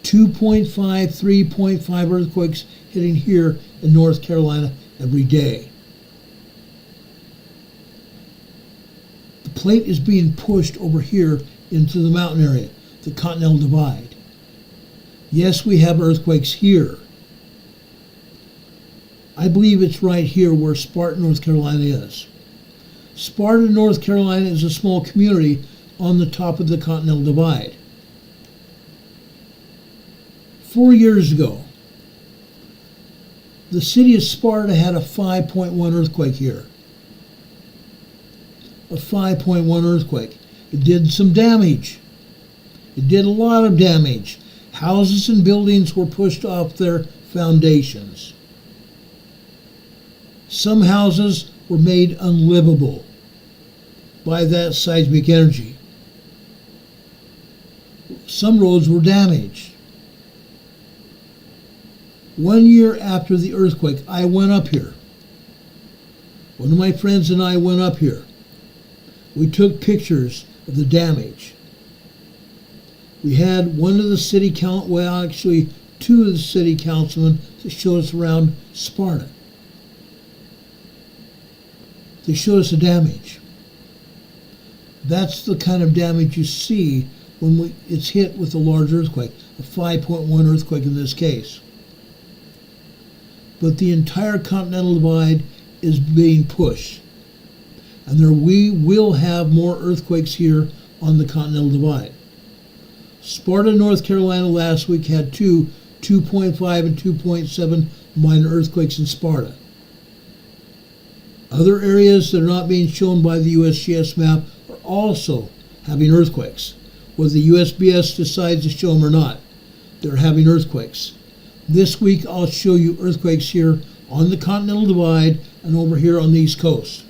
2.5, 3.5 earthquakes hitting here in North Carolina every day. The plate is being pushed over here into the mountain area, the Continental Divide. Yes, we have earthquakes here. I believe it's right here where Sparta, North Carolina is. Sparta, North Carolina is a small community on the top of the Continental Divide. 4 years ago, the city of Sparta had a 5.1 earthquake here. A 5.1 earthquake. It did some damage. It did a lot of damage. Houses and buildings were pushed off their foundations. Some houses were made unlivable by that seismic energy. Some roads were damaged. 1 year after the earthquake, I went up here. One of my friends and I went up here. We took pictures of the damage. We had one of the city council, well, actually two of the city councilmen to show us around Sparta. They showed us the damage. That's the kind of damage you see when it's hit with a large earthquake, a 5.1 earthquake in this case. But the entire Continental Divide is being pushed. And we will have more earthquakes here on the Continental Divide. Sparta, North Carolina last week had 2.5 and 2.7 minor earthquakes in Sparta. Other areas that are not being shown by the USGS map are also having earthquakes. Whether the USGS decides to show them or not, they're having earthquakes. This week I'll show you earthquakes here on the Continental Divide and over here on the East Coast.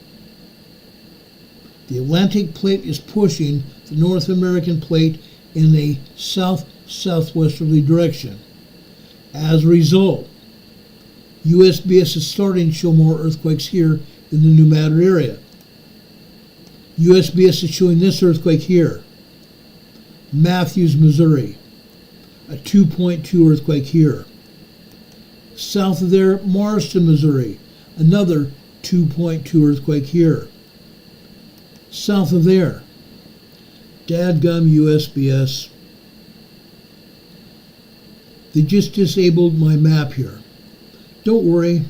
The Atlantic plate is pushing the North American plate in a south-southwesterly direction. As a result, USGS is starting to show more earthquakes here in the New Matter area. USGS is showing this earthquake here. Matthews, Missouri. A 2.2 earthquake here. South of there, Marston, Missouri. Another 2.2 earthquake here. South of there, dadgum USGS. They just disabled my map here. Don't worry,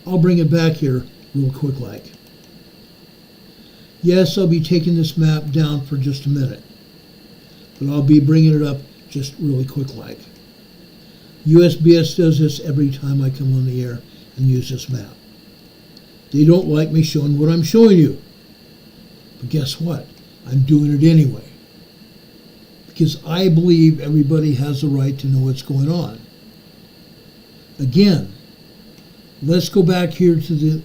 I'll bring it back here real quick like. Yes, I'll be taking this map down for just a minute, but I'll be bringing it up just really quick like. USGS does this every time I come on the air and use this map. They don't like me showing what I'm showing you. But guess what? I'm doing it anyway. Because I believe everybody has the right to know what's going on. Again, let's go back here to the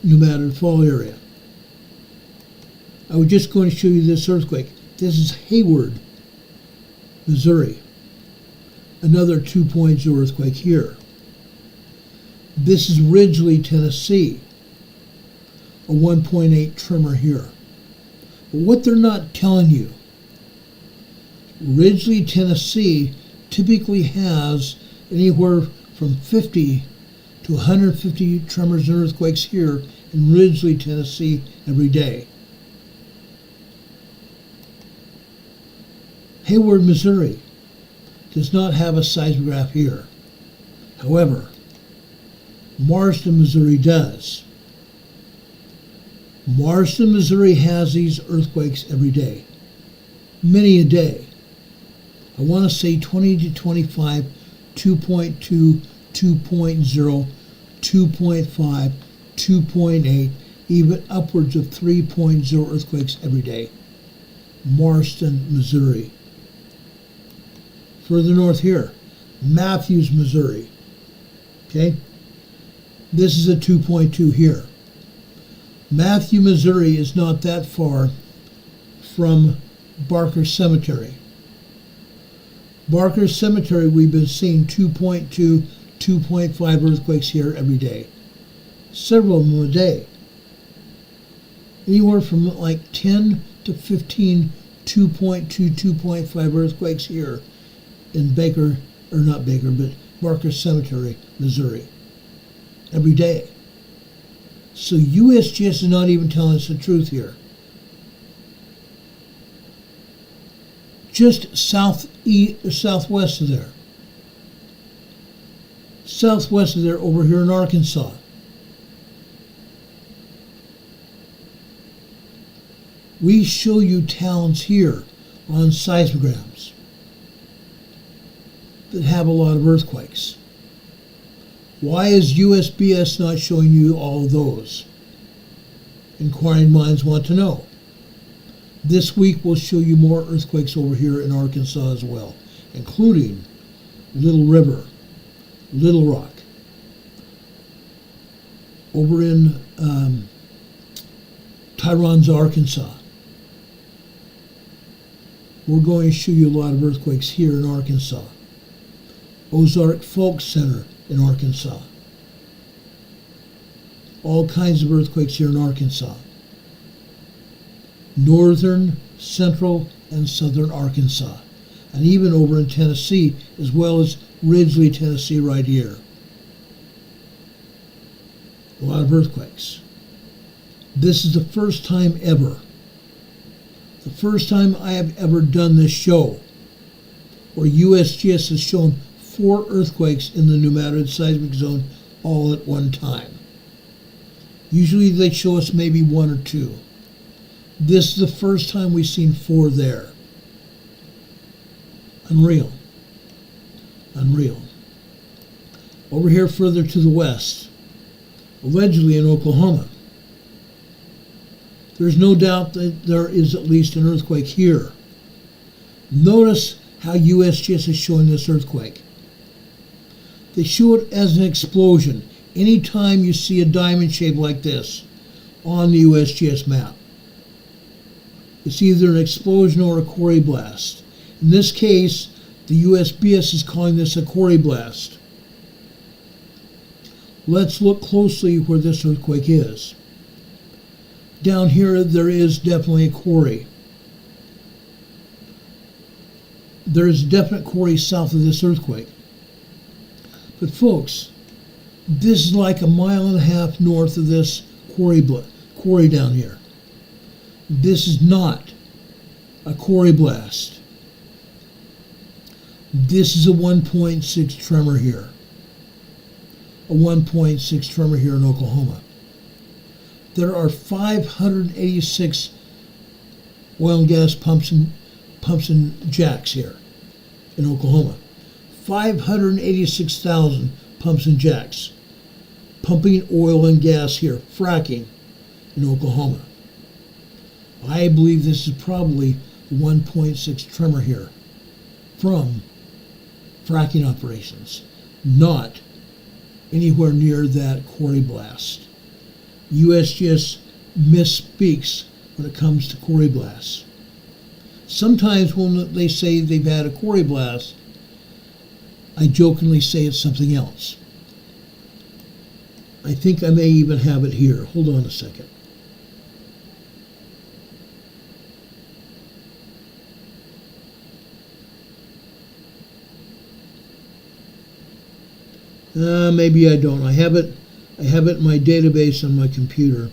New Matter Fall area. I was just going to show you this earthquake. This is Hayward, Missouri. Another 2.0 earthquake here. This is Ridgely, Tennessee. A 1.8 tremor here. But what they're not telling you, Ridgely, Tennessee typically has anywhere from 50 to 150 tremors and earthquakes here in Ridgely, Tennessee every day. Hayward, Missouri does not have a seismograph here. However, Marston, Missouri does. Marston, Missouri has these earthquakes every day. Many a day. I want to say 20 to 25, 2.2, 2.0, 2.5, 2.8, even upwards of 3.0 earthquakes every day. Marston, Missouri. Further north here, Matthews, Missouri. Okay? This is a 2.2 here. Matthew, Missouri is not that far from Barker Cemetery. Barker Cemetery, we've been seeing 2.2, 2.5 earthquakes here every day. Several of them a day. Anywhere from like 10 to 15 2.2, 2.5 earthquakes here in Barker Cemetery, Missouri. Every day. So USGS is not even telling us the truth here. Just southwest of there. Southwest of there, over here in Arkansas. We show you towns here on seismograms that have a lot of earthquakes. Why is USGS not showing you all of those? Inquiring minds want to know. This week we'll show you more earthquakes over here in Arkansas as well, including Little River, Little Rock, over in Tyrone, Arkansas. We're going to show you a lot of earthquakes here in Arkansas. Ozark Folk Center in Arkansas. All kinds of earthquakes here in Arkansas. Northern, central, and southern Arkansas. And even over in Tennessee, as well as Ridgely, Tennessee, right here. A lot of earthquakes. This is the first time ever. The first time I have ever done this show where USGS has shown 4 earthquakes in the pneumatic seismic zone all at one time. Usually they show us maybe 1 or 2. This is the first time we've seen 4 there. Unreal. Unreal. Over here further to the west, allegedly in Oklahoma. There's no doubt that there is at least an earthquake here. Notice how USGS is showing this earthquake. They show it as an explosion anytime you see a diamond shape like this on the USGS map. It's either an explosion or a quarry blast. In this case, the USGS is calling this a quarry blast. Let's look closely where this earthquake is. Down here, there is definitely a quarry. There is a definite quarry south of this earthquake. But folks, this is like 1.5 miles north of this quarry down here. This is not a quarry blast. This is a 1.6 tremor here. A 1.6 tremor here in Oklahoma. There are 586 oil and gas pumps and jacks here in Oklahoma. 586,000 pumps and jacks pumping oil and gas here, fracking in Oklahoma. I believe this is probably 1.6 tremor here from fracking operations, not anywhere near that quarry blast. USGS misspeaks when it comes to quarry blasts. Sometimes when they say they've had a quarry blast, I jokingly say it's something else. I think I may even have it here. Hold on a second. Maybe I don't. I have it in my database on my computer.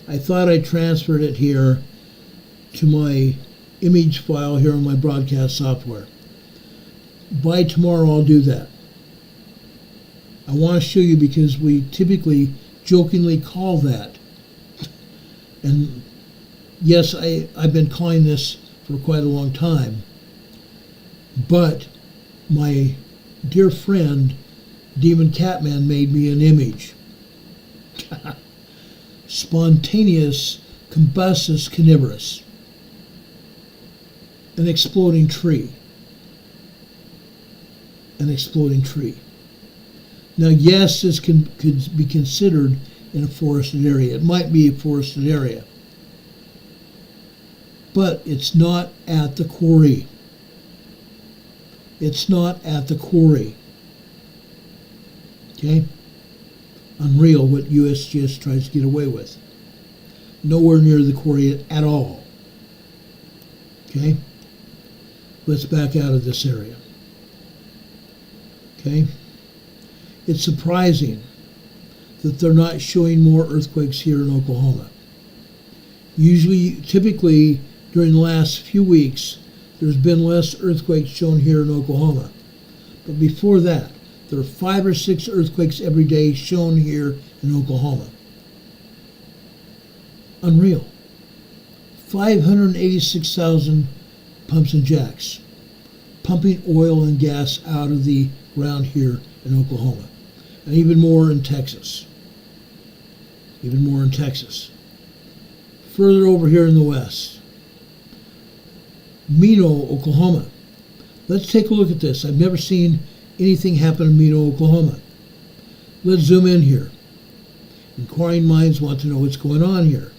I thought I transferred it here to my image file here on my broadcast software. By tomorrow I'll do that. I want to show you because we typically jokingly call that. And yes, I've been calling this for quite a long time. But my dear friend Demon Catman made me an image. Spontaneous combustus carnivorous. An exploding tree. An exploding tree. Now, yes, this could be considered in a forested area. It might be a forested area. But it's not at the quarry. It's not at the quarry. Okay? Unreal what USGS tries to get away with. Nowhere near the quarry at all. Okay? Let's back out of this area. Okay? It's surprising that they're not showing more earthquakes here in Oklahoma. Typically, during the last few weeks, there's been less earthquakes shown here in Oklahoma. But before that, there are 5 or 6 earthquakes every day shown here in Oklahoma. Unreal. 586,000 pumps and jacks pumping oil and gas out of the ground here in Oklahoma. And even more in Texas. Even more in Texas. Further over here in the west, Mino, Oklahoma. Let's take a look at this. I've never seen anything happen in Mino, Oklahoma. Let's zoom in here. Inquiring minds want to know what's going on here.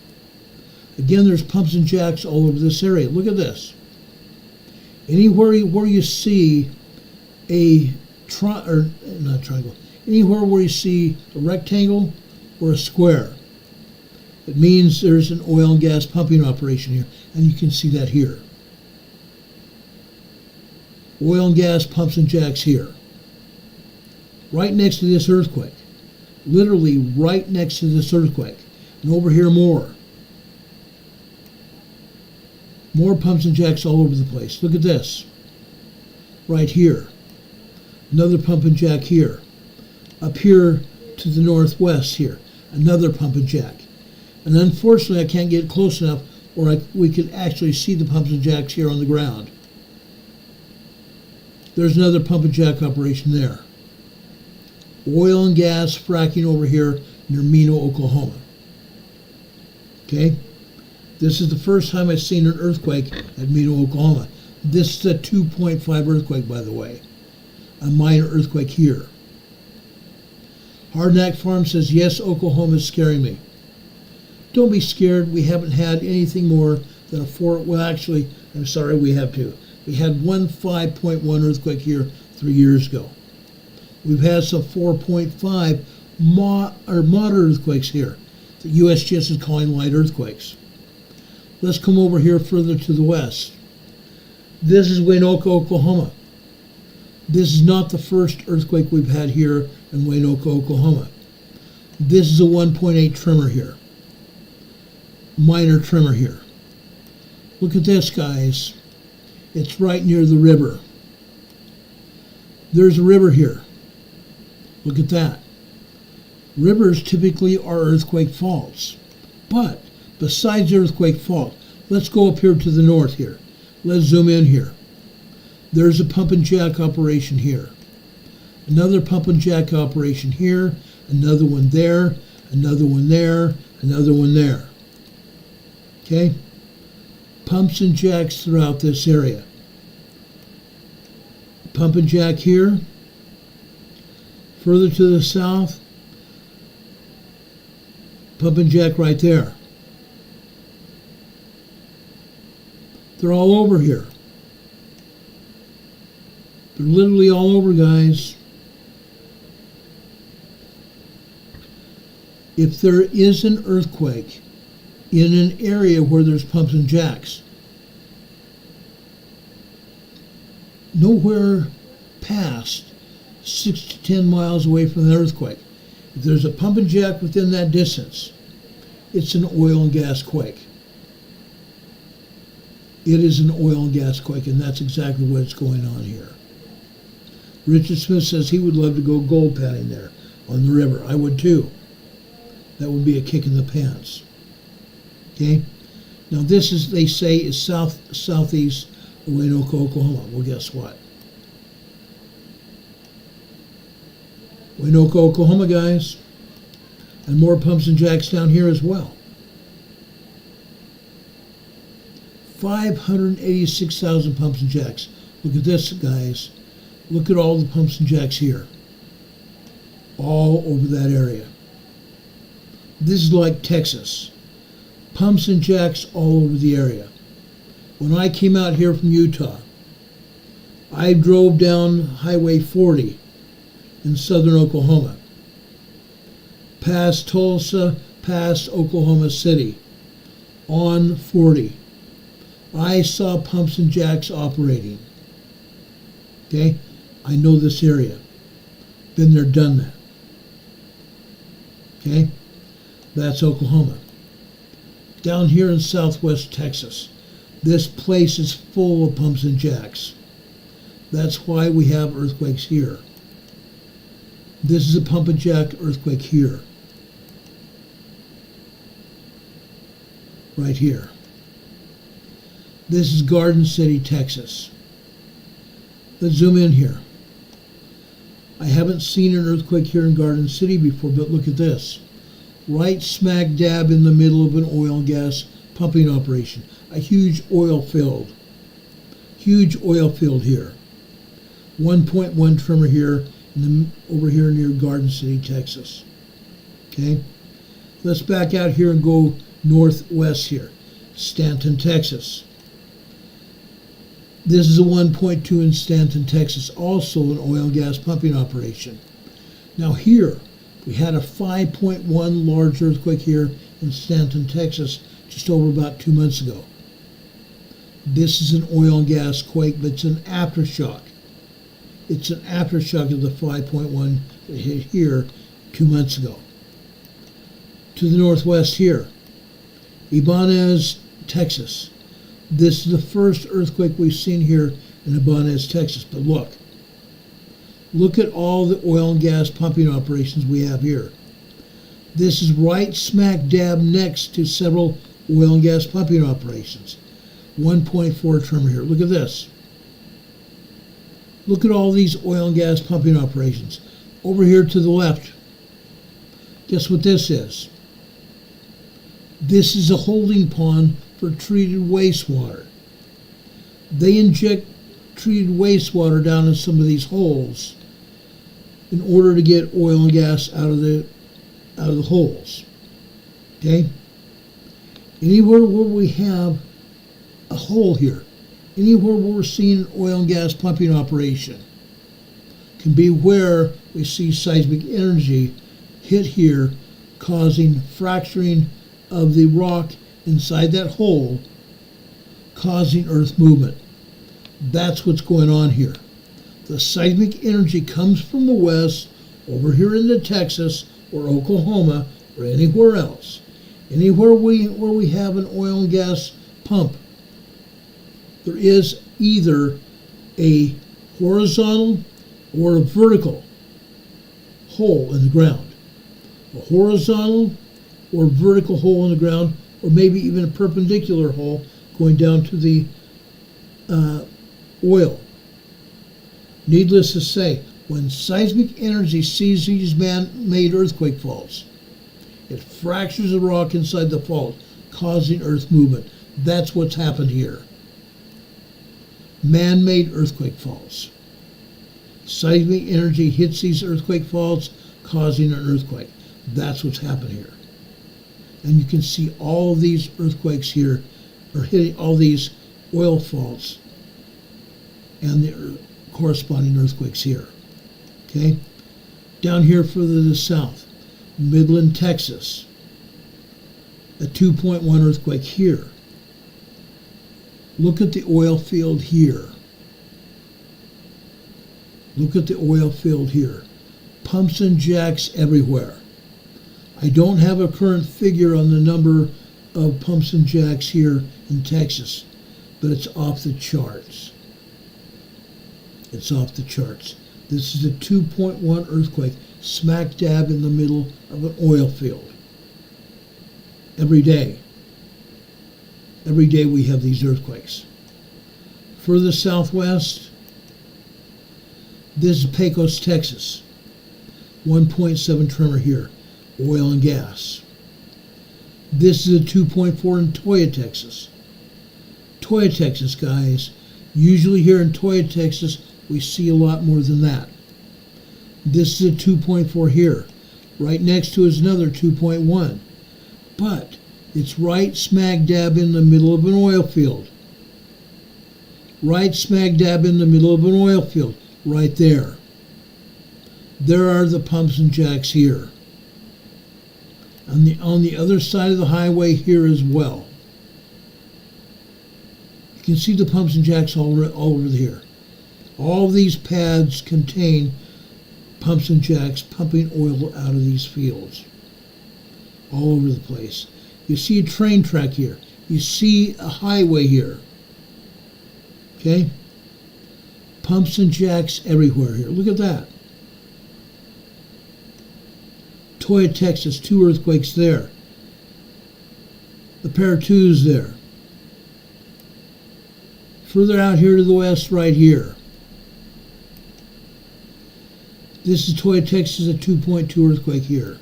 Again, there's pumps and jacks all over this area. Look at this. Anywhere where you see a anywhere where you see a rectangle or a square, it means there's an oil and gas pumping operation here, and you can see that here. Oil and gas pumps and jacks here. Right next to this earthquake. Literally right next to this earthquake. And over here more. More pumps and jacks all over the place. Look at this. Right here. Another pump and jack here. Up here to the northwest here. Another pump and jack. And unfortunately I can't get close enough or we could actually see the pumps and jacks here on the ground. There's another pump and jack operation there. Oil and gas fracking over here near Mino, Oklahoma. Okay? This is the first time I've seen an earthquake at Mino, Oklahoma. This is a 2.5 earthquake, by the way. A minor earthquake here. Hardnack Farm says, yes, Oklahoma is scaring me. Don't be scared. We haven't had anything more than a 4. Well, actually, I'm sorry, we have 2. We had one 5.1 earthquake here 3 years ago. We've had some 4.5 moderate earthquakes here. The USGS is calling light earthquakes. Let's come over here further to the west. This is Waynoka, Oklahoma. This is not the first earthquake we've had here in Waynoka, Oklahoma. This is a 1.8 tremor here. Minor tremor here. Look at this, guys. It's right near the river. There's a river here. Look at that. Rivers typically are earthquake faults. But besides the earthquake fault, let's go up here to the north here. Let's zoom in here. There's a pump and jack operation here. Another pump and jack operation here. Another one there. Another one there. Another one there. Okay? Pumps and jacks throughout this area. Pump and jack here. Further to the south, pump and jack right there. They're all over here. They're literally all over, guys. If there is an earthquake in an area where there's pumps and jacks, nowhere past 6 to 10 miles away from the earthquake. If there's a pump and jack within that distance, it's an oil and gas quake. It is an oil and gas quake, and that's exactly what's going on here. Richard Smith says he would love to go gold panning there on the river. I would too. That would be a kick in the pants. Okay? Now this is, they say, is southeast of Waynoka, Oklahoma. Well, guess what? Waynoka, Oklahoma, guys. And more pumps and jacks down here as well. 586,000 pumps and jacks. Look at this, guys. Look at all the pumps and jacks here. All over that area. This is like Texas. Pumps and jacks all over the area. When I came out here from Utah, I drove down Highway 40 in southern Oklahoma, past Tulsa, past Oklahoma City, on 40. I saw pumps and jacks operating. Okay? I know this area. Been there, done that. Okay? That's Oklahoma. Down here in southwest Texas, this place is full of pumps and jacks. That's why we have earthquakes here. This is a pump and jack earthquake here. Right here. This is Garden City, Texas. Let's zoom in here. I haven't seen an earthquake here in Garden City before, but look at this. Right smack dab in the middle of an oil and gas pumping operation. A huge oil field. Huge oil field here. 1.1 tremor here, over here near Garden City, Texas. Okay? Let's back out here and go northwest here. Stanton, Texas. This is a 1.2 in Stanton, Texas, also an oil and gas pumping operation. Now here, we had a 5.1 large earthquake here in Stanton, Texas, just over about 2 months ago. This is an oil and gas quake, but it's an aftershock. It's an aftershock of the 5.1 that hit here 2 months ago. To the northwest here, Ibanez, Texas. This is the first earthquake we've seen here in Ibanez, Texas. But look at all the oil and gas pumping operations we have here. This is right smack dab next to several oil and gas pumping operations. 1.4 tremor here. Look at this. Look at all these oil and gas pumping operations. Over here to the left, guess what this is? This is a holding pond for treated wastewater. They inject treated wastewater down in some of these holes in order to get oil and gas out of the holes. Okay? Anywhere where we have a hole here, anywhere where we're seeing an oil and gas pumping operation, can be where we see seismic energy hit here, causing fracturing of the rock inside that hole, causing earth movement. That's what's going on here. The seismic energy comes from the west, over here into Texas or Oklahoma or anywhere else. Anywhere where we have an oil and gas pump, there is either a horizontal or a vertical hole in the ground. A horizontal or vertical hole in the ground, or maybe even a perpendicular hole going down to the oil. Needless to say, when seismic energy sees these man-made earthquake faults, it fractures the rock inside the fault, causing earth movement. That's what's happened here. Man-made earthquake faults. Seismic energy hits these earthquake faults, causing an earthquake. That's what's happened here. And you can see all these earthquakes here are hitting all these oil faults and the corresponding earthquakes here. Okay? Down here further to the south, Midland, Texas, a 2.1 earthquake here. Look at the oil field here. Look at the oil field here. Pumps and jacks everywhere. I don't have a current figure on the number of pumps and jacks here in Texas, but it's off the charts. It's off the charts. This is a 2.1 earthquake, smack dab in the middle of an oil field. Every day. Every day we have these earthquakes. Further southwest, this is Pecos, Texas. 1.7 tremor here. Oil and gas. This is a 2.4 in Toyah, Texas. Toyah, Texas, guys. Usually here in Toyah, Texas, we see a lot more than that. This is a 2.4 here. Right next to is another 2.1. But it's right smack dab in the middle of an oil field. right smack dab in the middle of an oil field, right there. There are the pumps and jacks here. On the other side of the highway here as well. You can see the pumps and jacks all over here. All of these pads contain pumps and jacks pumping oil out of these fields. All over the place. You see a train track here. You see a highway here. Okay? Pumps and jacks everywhere here. Look at that. Toyah, Texas, 2 earthquakes there. The pair of twos there. Further out here to the west, right here. This is Toyah, Texas, a 2.2 earthquake here.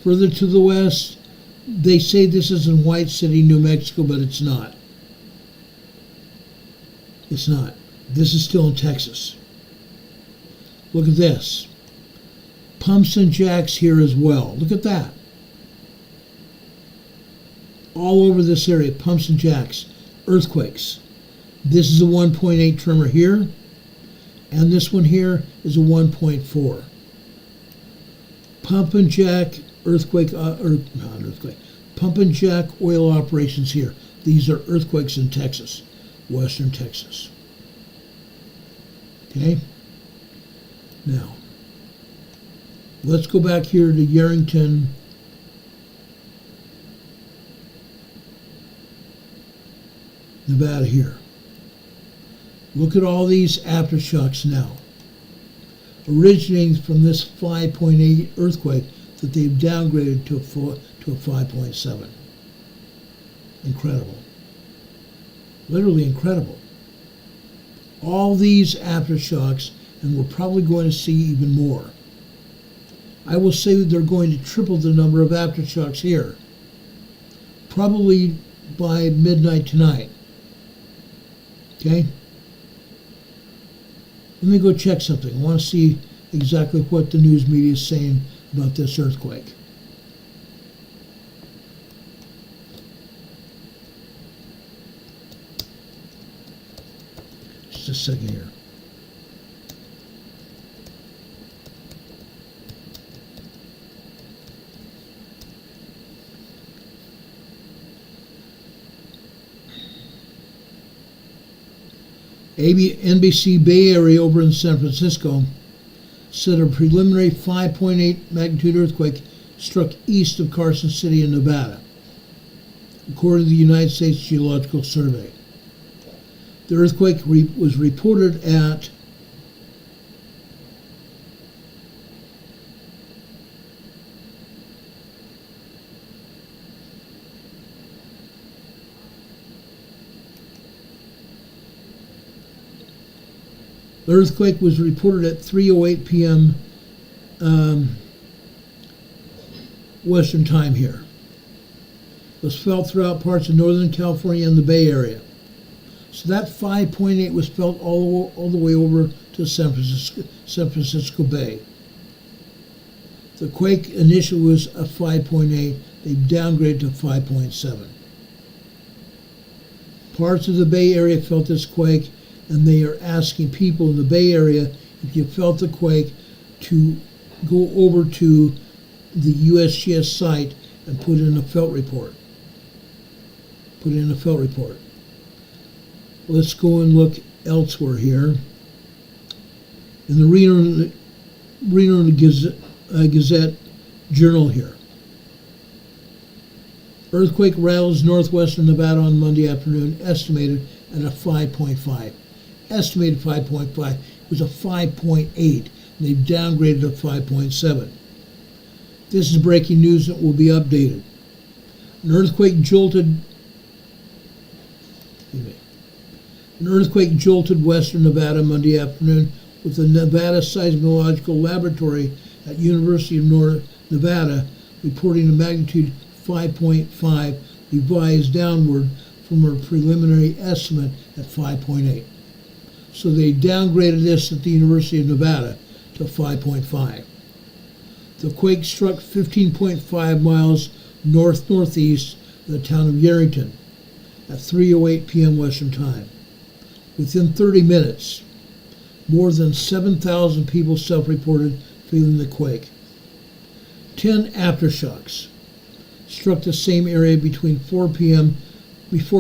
Further to the west, they say this is in White City, New Mexico, but it's not. It's not. This is still in Texas. Look at this. Pumps and jacks here as well. Look at that. All over this area, pumps and jacks. Earthquakes. This is a 1.8 tremor here, and this one here is a 1.4. Pump and jack earthquake, not earthquake, pump and jack oil operations here. These are earthquakes in Texas, western Texas. Okay? Now, let's go back here to Yerington, Nevada here. Look at all these aftershocks now, originating from this 5.8 earthquake that they've downgraded to a 5.7. Incredible. Literally incredible. All these aftershocks, and we're probably going to see even more. I will say that they're going to triple the number of aftershocks here, probably by midnight tonight. Okay? Let me go check something. I want to see exactly what the news media is saying about this earthquake. Just a second here. NBC Bay Area over in San Francisco said a preliminary 5.8 magnitude earthquake struck east of Carson City in Nevada, according to the United States Geological Survey. The earthquake was reported at The earthquake was reported at 3:08 p.m. Western time here. It was felt throughout parts of Northern California and the Bay Area. So that 5.8 was felt all the way over to San Francisco Bay. The quake initially was a 5.8. They downgraded to 5.7. Parts of the Bay Area felt this quake, and they are asking people in the Bay Area, if you felt the quake, to go over to the USGS site and put in a felt report. Put in a felt report. Let's go and look elsewhere here. In the Reno Gazette Journal here. Earthquake rattles northwestern Nevada on Monday afternoon, estimated at a 5.5. Estimated 5.5. It was a 5.8. And they've downgraded to 5.7. This is breaking news that will be updated. An earthquake jolted western Nevada Monday afternoon, with the Nevada Seismological Laboratory at University of North Nevada reporting a magnitude 5.5, revised downward from a preliminary estimate at 5.8. So they downgraded this at the University of Nevada to 5.5. The quake struck 15.5 miles north-northeast of the town of Yerington at 3:08 p.m. Western Time. Within 30 minutes, more than 7,000 people self-reported feeling the quake. 10 aftershocks struck the same area before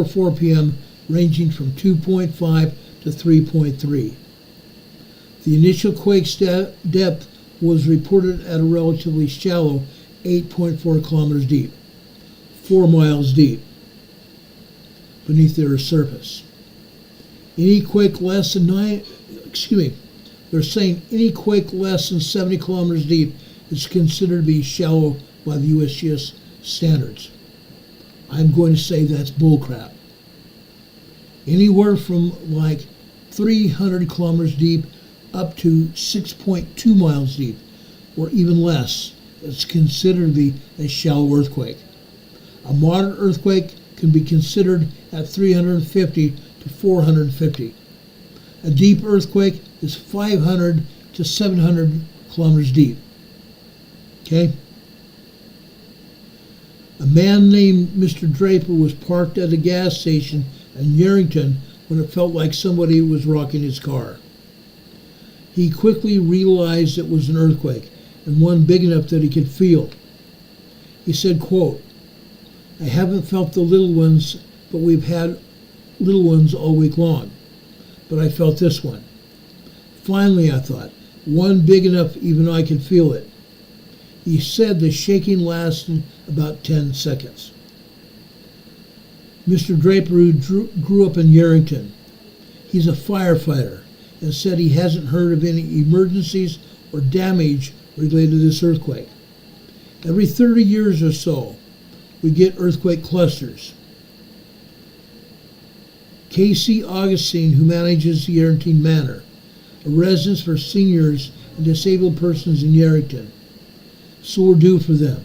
4 p.m., ranging from 2.5 to 3.3. The initial quake's depth was reported at a relatively shallow 8.4 kilometers deep, 4 miles deep, beneath the Earth's surface. Any quake less than they're saying any quake less than 70 kilometers deep is considered to be shallow by the USGS standards. I'm going to say that's bullcrap. Anywhere from like 300 kilometers deep up to 6.2 miles deep, or even less, is considered to be a shallow earthquake. A moderate earthquake can be considered at 350 to 450. A deep earthquake is 500 to 700 kilometers deep. Okay? A man named Mr. Draper was parked at a gas station in Yerington when it felt like somebody was rocking his car. He quickly realized it was an earthquake, and one big enough that he could feel. He said, quote, "I haven't felt the little ones, but we've had little ones all week long. But I felt this one. Finally, I thought, one big enough even I could feel it." He said the shaking lasted about 10 seconds. Mr. Draper, who grew up in Yerington, he's a firefighter, and said he hasn't heard of any emergencies or damage related to this earthquake. Every 30 years or so, we get earthquake clusters. Casey Augustine, who manages the Yerington Manor, a residence for seniors and disabled persons in Yerington. So we're due for them.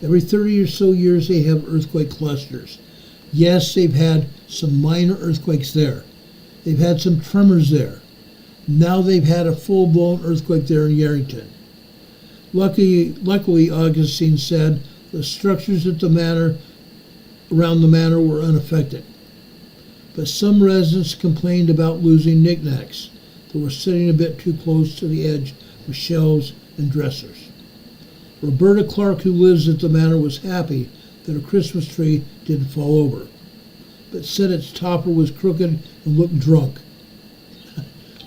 Every 30 or so years they have earthquake clusters. Yes, they've had some minor earthquakes there. They've had some tremors there. Now they've had a full-blown earthquake there in Yerington. Luckily, Augustine said the structures at the manor, around the manor, were unaffected. But some residents complained about losing knickknacks that were sitting a bit too close to the edge of shelves and dressers. Roberta Clark, who lives at the manor, was happy that a Christmas tree didn't fall over, but said its topper was crooked and looked drunk.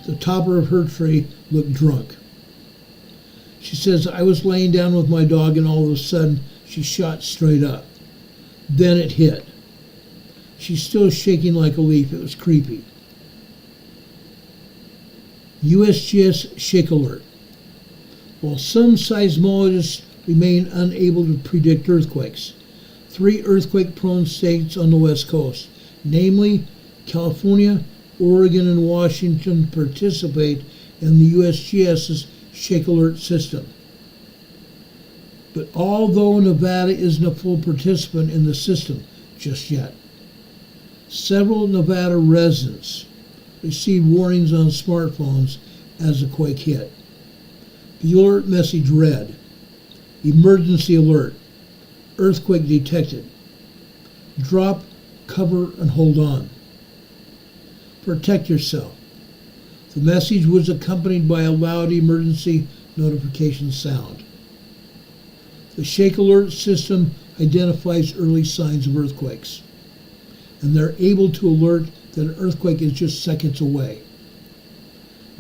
The topper of her tree looked drunk. She says, "I was laying down with my dog and all of a sudden she shot straight up. Then it hit. She's still shaking like a leaf. It was creepy." USGS Shake Alert. While some seismologists remain unable to predict earthquakes, 3 earthquake-prone states on the West Coast, namely California, Oregon, and Washington, participate in the USGS's Shake Alert system. But although Nevada isn't a full participant in the system just yet, several Nevada residents received warnings on smartphones as the quake hit. The alert message read, "Emergency alert, earthquake detected. Drop, cover, and hold on. Protect yourself." The message was accompanied by a loud emergency notification sound. The Shake Alert system identifies early signs of earthquakes, and they're able to alert that an earthquake is just seconds away.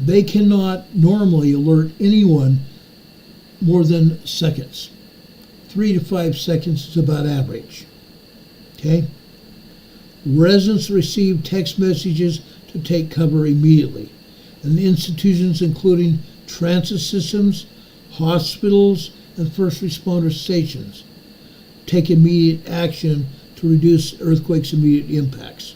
They cannot normally alert anyone more than seconds. 3 to 5 seconds is about average. Okay? Residents receive text messages to take cover immediately, and institutions including transit systems, hospitals, and first responder stations take immediate action to reduce earthquakes' immediate impacts.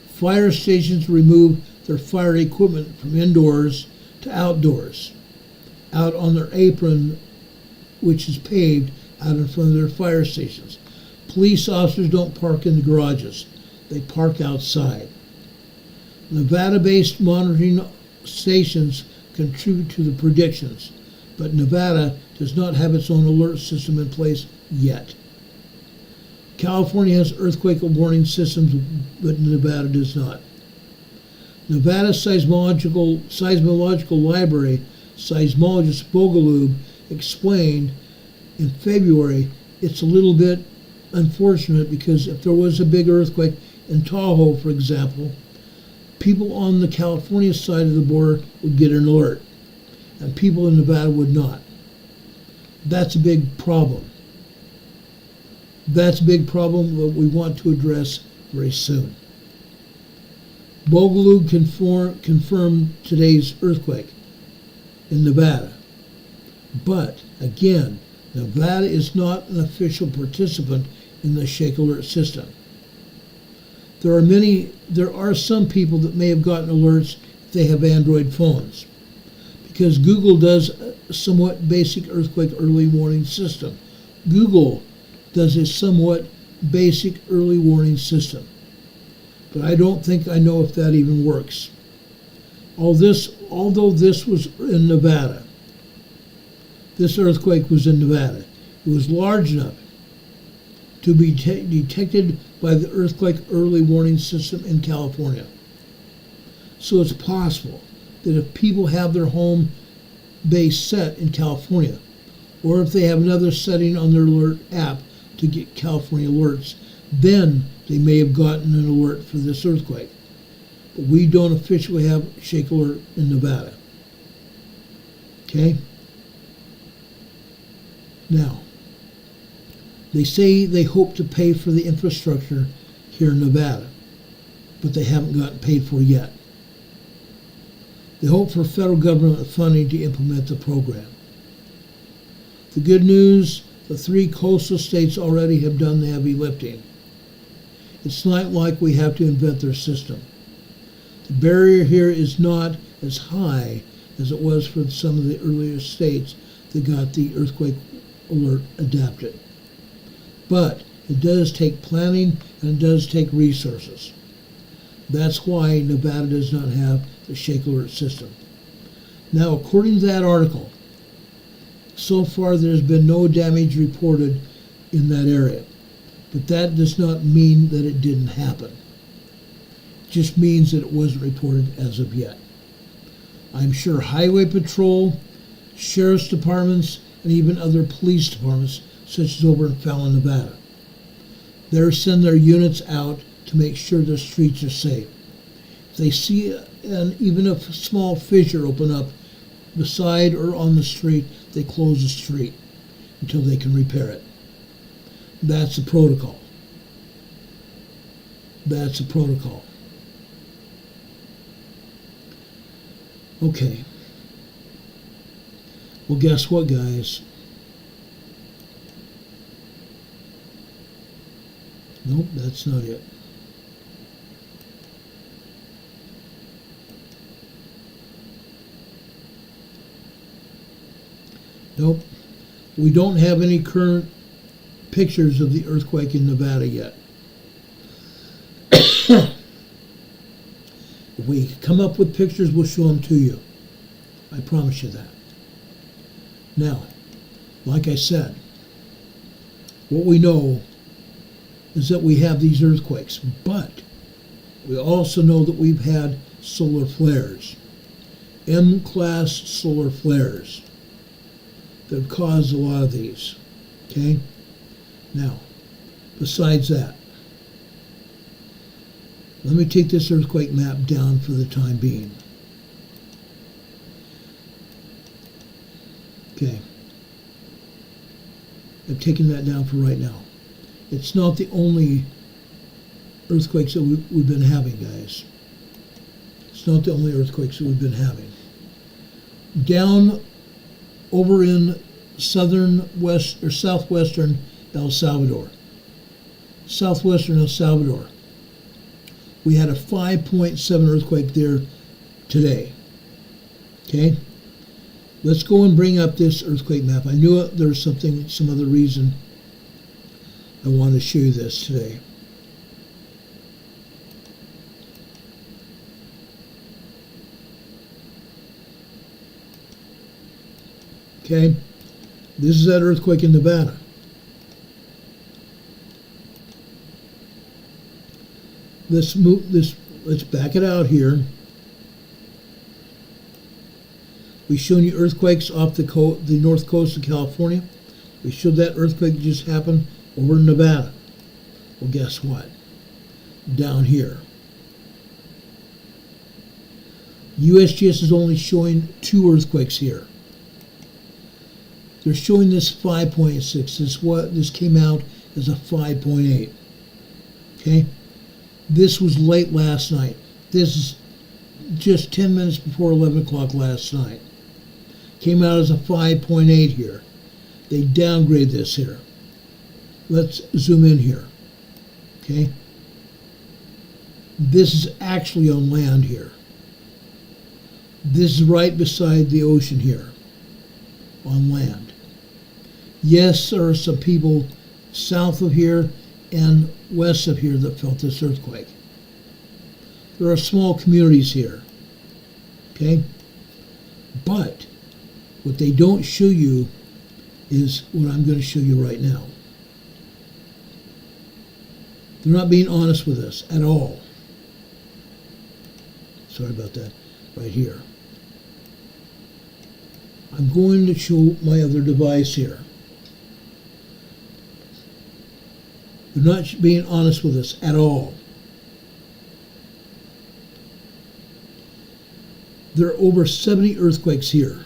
Fire stations remove their fire equipment from indoors to outdoors, out on their apron, which is paved out in front of their fire stations. Police officers don't park in the garages. They park outside. Nevada-based monitoring stations contribute to the predictions, but Nevada does not have its own alert system in place yet. California has earthquake warning systems, but Nevada does not. Nevada Seismological Library seismologist Bogalub explained in February it's a little bit unfortunate because if there was a big earthquake in Tahoe, for example, people on the California side of the border would get an alert, and people in Nevada would not. That's a big problem. That's a big problem that we want to address very soon. Bogalub confirmed today's earthquake in Nevada. But, again, Nevada is not an official participant in the Shake Alert system. There are some people that may have gotten alerts if they have Android phones, because Google does a somewhat basic earthquake early warning system. Google does a somewhat basic early warning system, but I don't think I know if that even works. Although this was in Nevada, this earthquake was in Nevada, it was large enough to be detected by the earthquake early warning system in California. So it's possible that if people have their home base set in California, or if they have another setting on their alert app to get California alerts, then they may have gotten an alert for this earthquake. But we don't officially have Shake Alert in Nevada. Okay? Now, they say they hope to pay for the infrastructure here in Nevada, but they haven't gotten paid for yet. They hope for federal government funding to implement the program. The good news, the 3 coastal states already have done the heavy lifting. It's not like we have to invent their system. The barrier here is not as high as it was for some of the earlier states that got the earthquake alert adapted. But it does take planning and it does take resources. That's why Nevada does not have the Shake Alert system. Now, according to that article, so far there's been no damage reported in that area. But that does not mean that it didn't happen. It just means that it wasn't reported as of yet. I'm sure Highway Patrol, sheriff's departments, and even other police departments, such as over in Fallon, Nevada, they'll send their units out to make sure the streets are safe. If they see even a small fissure open up beside or on the street, they close the street until they can repair it. That's the protocol. That's the protocol. Okay. Well, guess what, guys? Nope, that's not it. Nope. We don't have any current pictures of the earthquake in Nevada yet. If we come up with pictures, we'll show them to you. I promise you that. Now, like I said, what we know is that we have these earthquakes, but we also know that we've had solar flares, M-class solar flares that have caused a lot of these. Okay? Now, besides that, let me take this earthquake map down for the time being. Okay. I'm taking that down for right now. It's not the only earthquakes that we've been having, guys. It's not the only earthquakes that we've been having. Down over in southwestern El Salvador. Southwestern El Salvador. We had a 5.7 earthquake there today. Okay? Let's go and bring up this earthquake map. I knew there was some other reason I wanted to show you this today. Okay? This is that earthquake in Nevada. Let's back it out here. We showed you earthquakes off the north coast of California. We showed that earthquake just happened over in Nevada. Well, guess what? Down here, USGS is only showing 2 earthquakes here. They're showing this 5.6. This came out as a 5.8. Okay? This was late last night. This is just 10 minutes before 11 o'clock last night. Came out as a 5.8 here. They downgrade this here. Let's zoom in here. Okay? This is actually on land here. This is right beside the ocean here, on land. Yes, there are some people south of here and west of here that felt this earthquake. There are small communities here, okay? But what they don't show you is what I'm going to show you right now. They're not being honest with us at all. Sorry about that, right here. I'm going to show my other device here. They're not being honest with us at all. There are over 70 earthquakes here.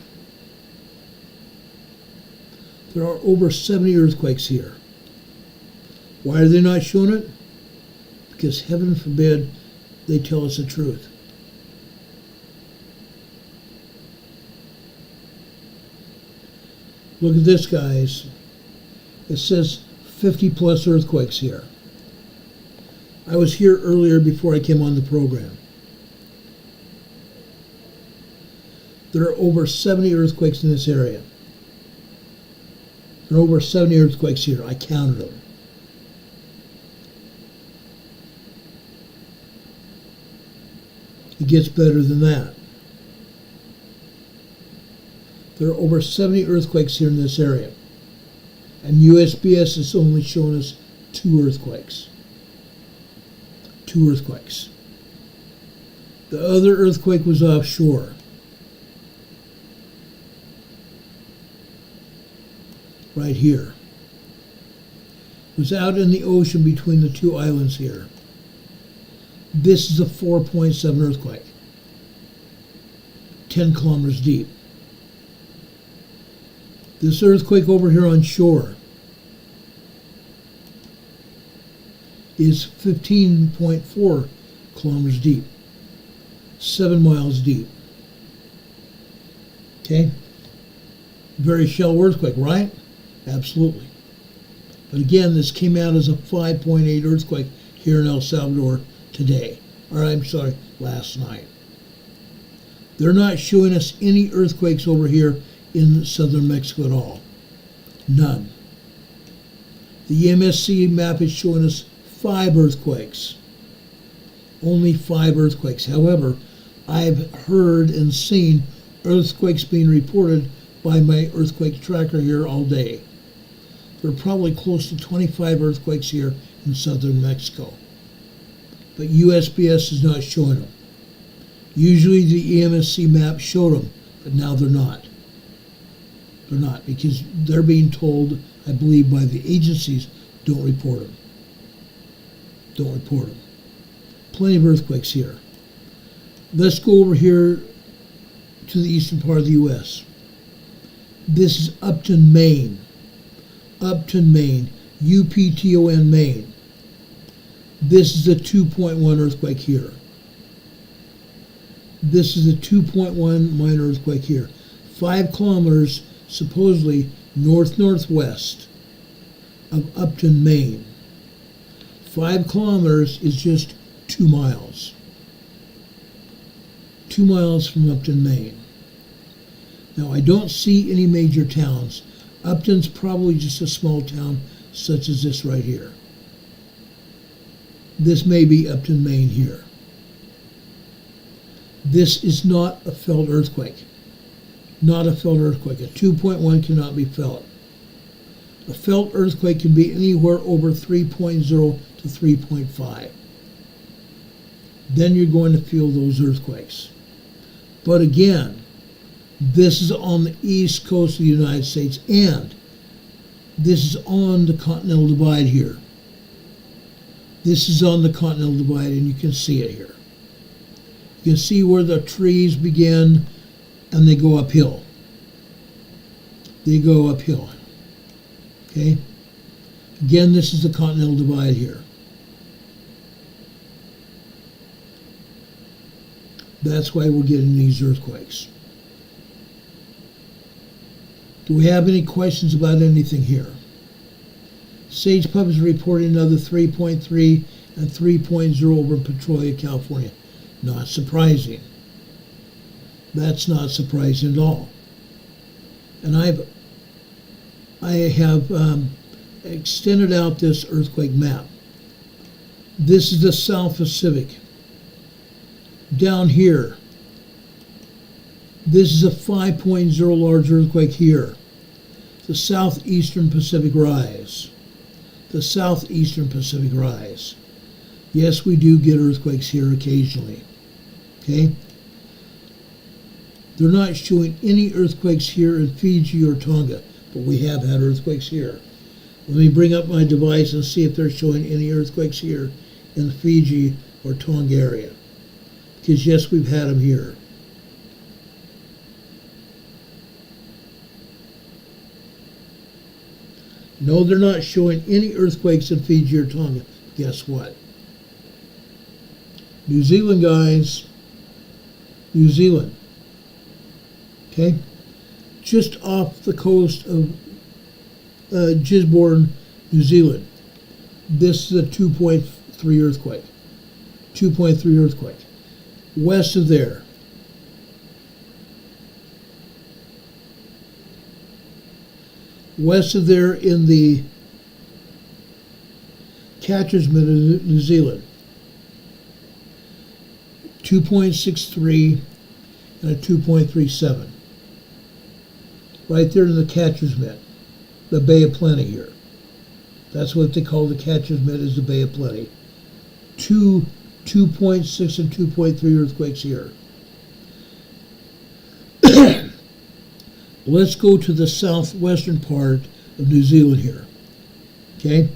There are over 70 earthquakes here. Why are they not showing it? Because heaven forbid they tell us the truth. Look at this, guys. It says 50 plus earthquakes here. I was here earlier before I came on the program. There are over 70 earthquakes in this area. There are over 70 earthquakes here. I counted them. It gets better than that. There are over 70 earthquakes here in this area. And USGS is only showing us 2 earthquakes. 2 earthquakes. The other earthquake was offshore. Right here. It was out in the ocean between the 2 islands here. This is a 4.7 earthquake. 10 kilometers deep. This earthquake over here on shore is 15.4 kilometers deep, 7 miles deep. Okay? Very shallow earthquake, right? Absolutely. But again, this came out as a 5.8 earthquake here in El Salvador today. Or I'm sorry, last night. They're not showing us any earthquakes over here in southern Mexico at all. None. The EMSC map is showing us 5 earthquakes. Only 5 earthquakes. However, I've heard and seen earthquakes being reported by my earthquake tracker here all day. There are probably close to 25 earthquakes here in southern Mexico. But USGS is not showing them. Usually the EMSC map showed them, but now they're not. They're not, because they're being told, I believe, by the agencies, don't report them. Don't report them. Plenty of earthquakes here. Let's go over here to the eastern part of the U.S. This is Upton, Maine. Upton, Maine. UPTON, Maine. This is a 2.1 earthquake here. This is a 2.1 minor earthquake here. 5 kilometers, supposedly north-northwest of Upton, Maine. 5 kilometers is just 2 miles. 2 miles from Upton, Maine. Now, I don't see any major towns. Upton's probably just a small town such as this right here. This may be Upton, Maine here. This is not a felt earthquake. Not a felt earthquake. A 2.1 cannot be felt. A felt earthquake can be anywhere over 3.0 to 3.5. Then you're going to feel those earthquakes. But again, This is on the east coast of the United States, and this is on the Continental Divide here. This is on the Continental Divide, and you can see it here. You can see where the trees begin, and they go uphill. They go uphill. Okay? Again, this is the Continental Divide here. That's why we're getting these earthquakes. Do we have any questions about anything here? Sage Pub is reporting another 3.3 and 3.0 over in Petrolia, California. Not surprising. That's not surprising at all. And I have extended out this earthquake map. This is the South Pacific. Down here, this is a 5.0 large earthquake here. The Southeastern Pacific Rise. The Southeastern Pacific Rise. Yes, we do get earthquakes here occasionally. Okay? They're not showing any earthquakes here in Fiji or Tonga, but we have had earthquakes here. Let me bring up my device and see if they're showing any earthquakes here in the Fiji or Tonga area. Because yes, we've had them here. No, they're not showing any earthquakes in Fiji or Tonga. Guess what? New Zealand, guys. New Zealand. Okay? Just off the coast of Gisborne, New Zealand. This is a 2.3 earthquake. 2.3 earthquake. West of there. West of there in the Catcher's Mitt of New Zealand. 2.63 and a 2.37. Right there in the Catcher's Mitt. The Bay of Plenty here. That's what they call the Catcher's Mitt, is the Bay of Plenty. 2.6 and 2.3 earthquakes here. Let's go to the southwestern part of New Zealand here. Okay?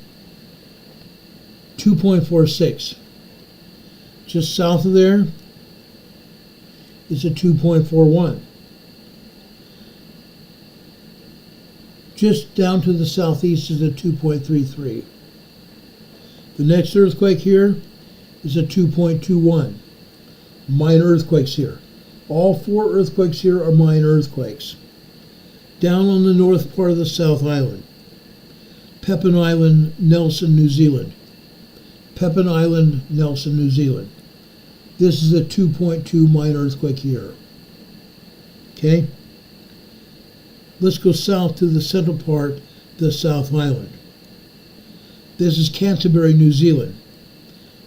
2.46. Just south of there is a 2.41. Just down to the southeast is a 2.33. The next earthquake here is a 2.21. Minor earthquakes here. All four earthquakes here are minor earthquakes. Down on the north part of the South Island. Pepin Island, Nelson, New Zealand. Pepin Island, Nelson, New Zealand. This is a 2.2 minor earthquake here. Okay? Let's go south to the central part of the South Island. This is Canterbury, New Zealand.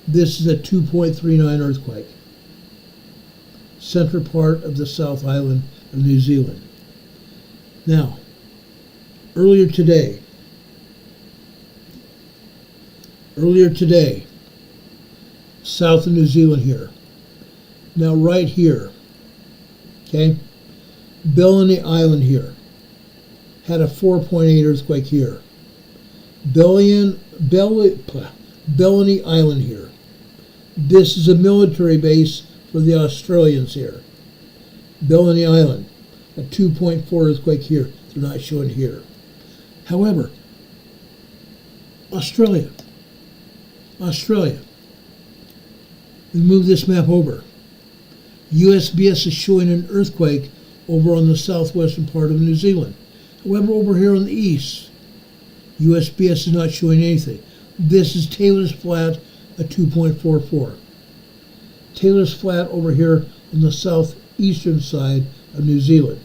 This is a 2.39 earthquake. Central part of the South Island of New Zealand. Now, earlier today, south of New Zealand here. Now right here, okay, Bellany Island here had a 4.8 earthquake here. Bellany Island here. This is a military base for the Australians here. Bellany Island, a 2.4 earthquake here. They're not showing here. However, Australia. We move this map over. USGS is showing an earthquake over on the southwestern part of New Zealand. However, over here on the east, USGS is not showing anything. This is Taylor's Flat, a 2.44. Taylor's Flat over here on the southeastern side of New Zealand.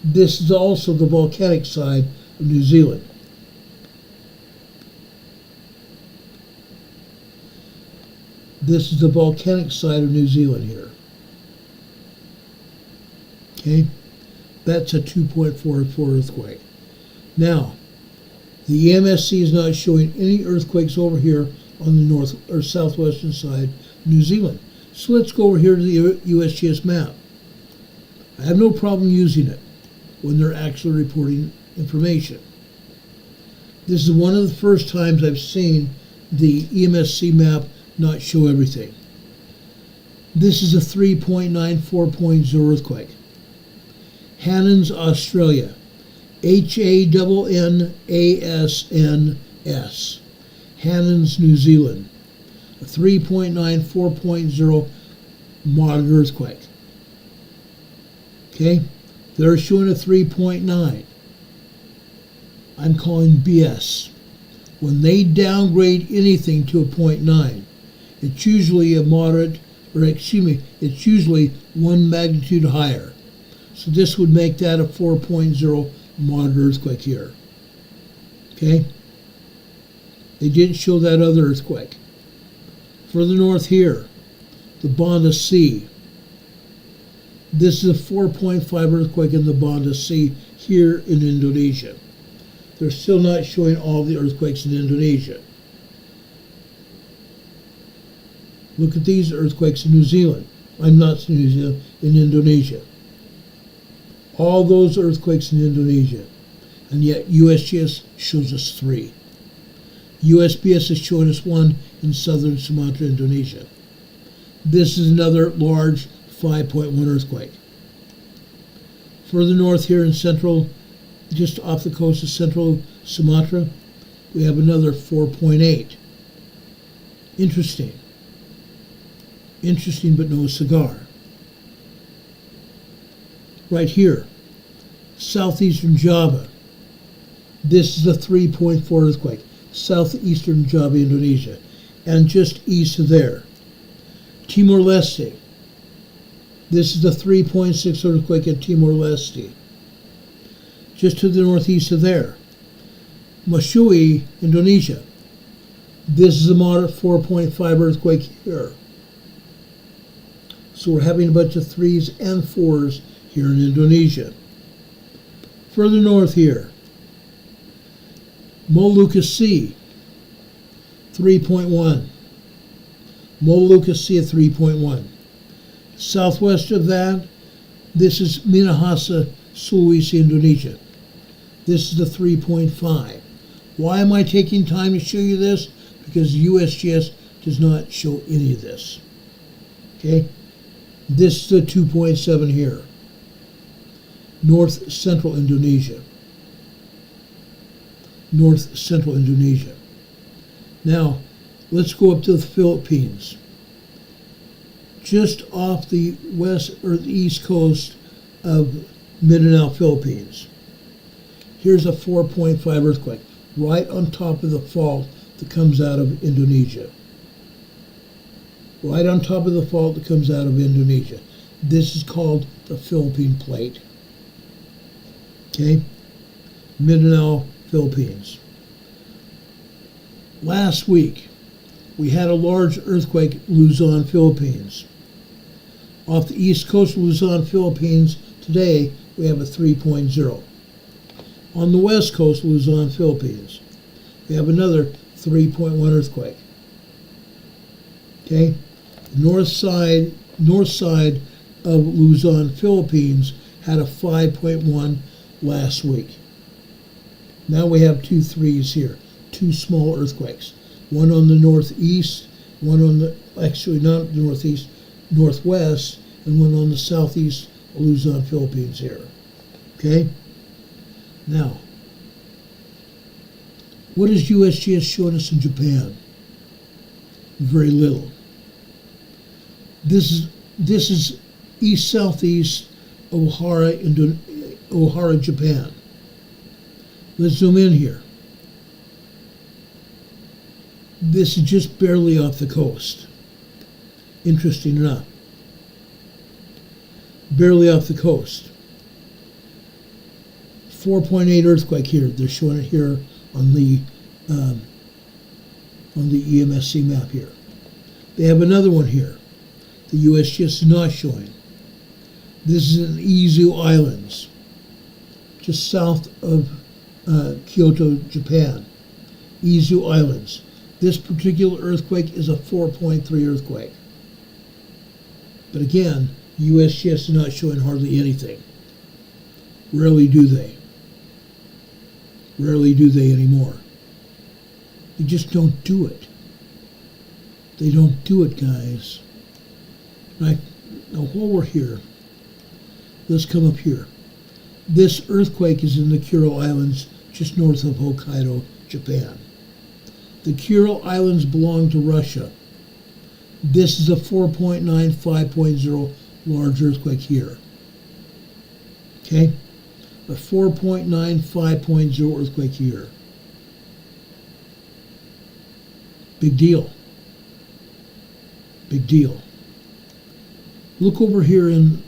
This is also the volcanic side of New Zealand. This is the volcanic side of New Zealand here. Okay? That's a 2.44 earthquake. Now, the EMSC is not showing any earthquakes over here on the north or southwestern side of New Zealand. So let's go over here to the USGS map. I have no problem using it when they're actually reporting information. This is one of the first times I've seen the EMSC map not show everything. This is a 3.94.0 earthquake. Hannons, Australia. Hannansns. Hannons, New Zealand. A 3.94.0 moderate earthquake. Okay? They're showing a 3.9. I'm calling BS. When they downgrade anything to a 0.9, it's usually a moderate, it's usually one magnitude higher. So this would make that a 4.0 moderate earthquake here. Okay? They didn't show that other earthquake. Further north here, the Banda Sea. This is a 4.5 earthquake in the Banda Sea here in Indonesia. They're still not showing all the earthquakes in Indonesia. Look at these earthquakes in New Zealand. I'm not in New Zealand, in Indonesia. All those earthquakes in Indonesia. And yet USGS shows us 3. USPS is showing us 1 in southern Sumatra, Indonesia. This is another large 5.1 earthquake. Further north here in central, just off the coast of central Sumatra, we have another 4.8. Interesting. Interesting, but no cigar. Right here, southeastern Java. This is a 3.4 earthquake. Southeastern Java, Indonesia. And just east of there, Timor-Leste. This is a 3.6 earthquake at Timor-Leste. Just to the northeast of there, Mashui, Indonesia. This is a moderate 4.5 earthquake here. So we're having a bunch of 3s and 4s here in Indonesia. Further north here, Molucas Sea, 3.1. Molucas Sea at 3.1. Southwest of that, this is Minahasa, Sulawesi, Indonesia. This is the 3.5. Why am I taking time to show you this? Because USGS does not show any of this. Okay? This is the 2.7 here. North Central Indonesia. North Central Indonesia. Now, let's go up to the Philippines. Just off the west or the east coast of Mindanao, Philippines. Here's a 4.5 earthquake right on top of the fault that comes out of Indonesia. Right on top of the fault that comes out of Indonesia. This is called the Philippine Plate. Okay? Mindanao, Philippines. Last week, we had a large earthquake, Luzon, Philippines. Off the east coast of Luzon, Philippines, today we have a 3.0. On the west coast of Luzon, Philippines, we have another 3.1 earthquake. Okay? North side of Luzon, Philippines had a 5.1 last week. Now we have 2 3s here, 2 small earthquakes. One on the northeast, one on the, actually not the northeast, northwest, and one on the southeast of Luzon, Philippines here. Okay? Now, what is USGS showing us in Japan? Very little. This is east-southeast Ohara, Japan. Let's zoom in here. This is just barely off the coast. Interesting enough. Barely off the coast. 4.8 earthquake here. They're showing it here on the EMSC map here. They have another one here. The USGS is not showing. This is in Izu Islands, just south of Kyoto, Japan. Izu Islands. This particular earthquake is a 4.3 earthquake. But again, USGS is not showing hardly anything. Rarely do they. Rarely do they anymore. They just don't do it. They don't do it, guys. Right? Now, while we're here, let's come up here. This earthquake is in the Kuril Islands, just north of Hokkaido, Japan. The Kuril Islands belong to Russia. This is a 4.9, 5.0 large earthquake here. Okay? A 4.9, 5.0 earthquake here. Big deal. Big deal. Look over here in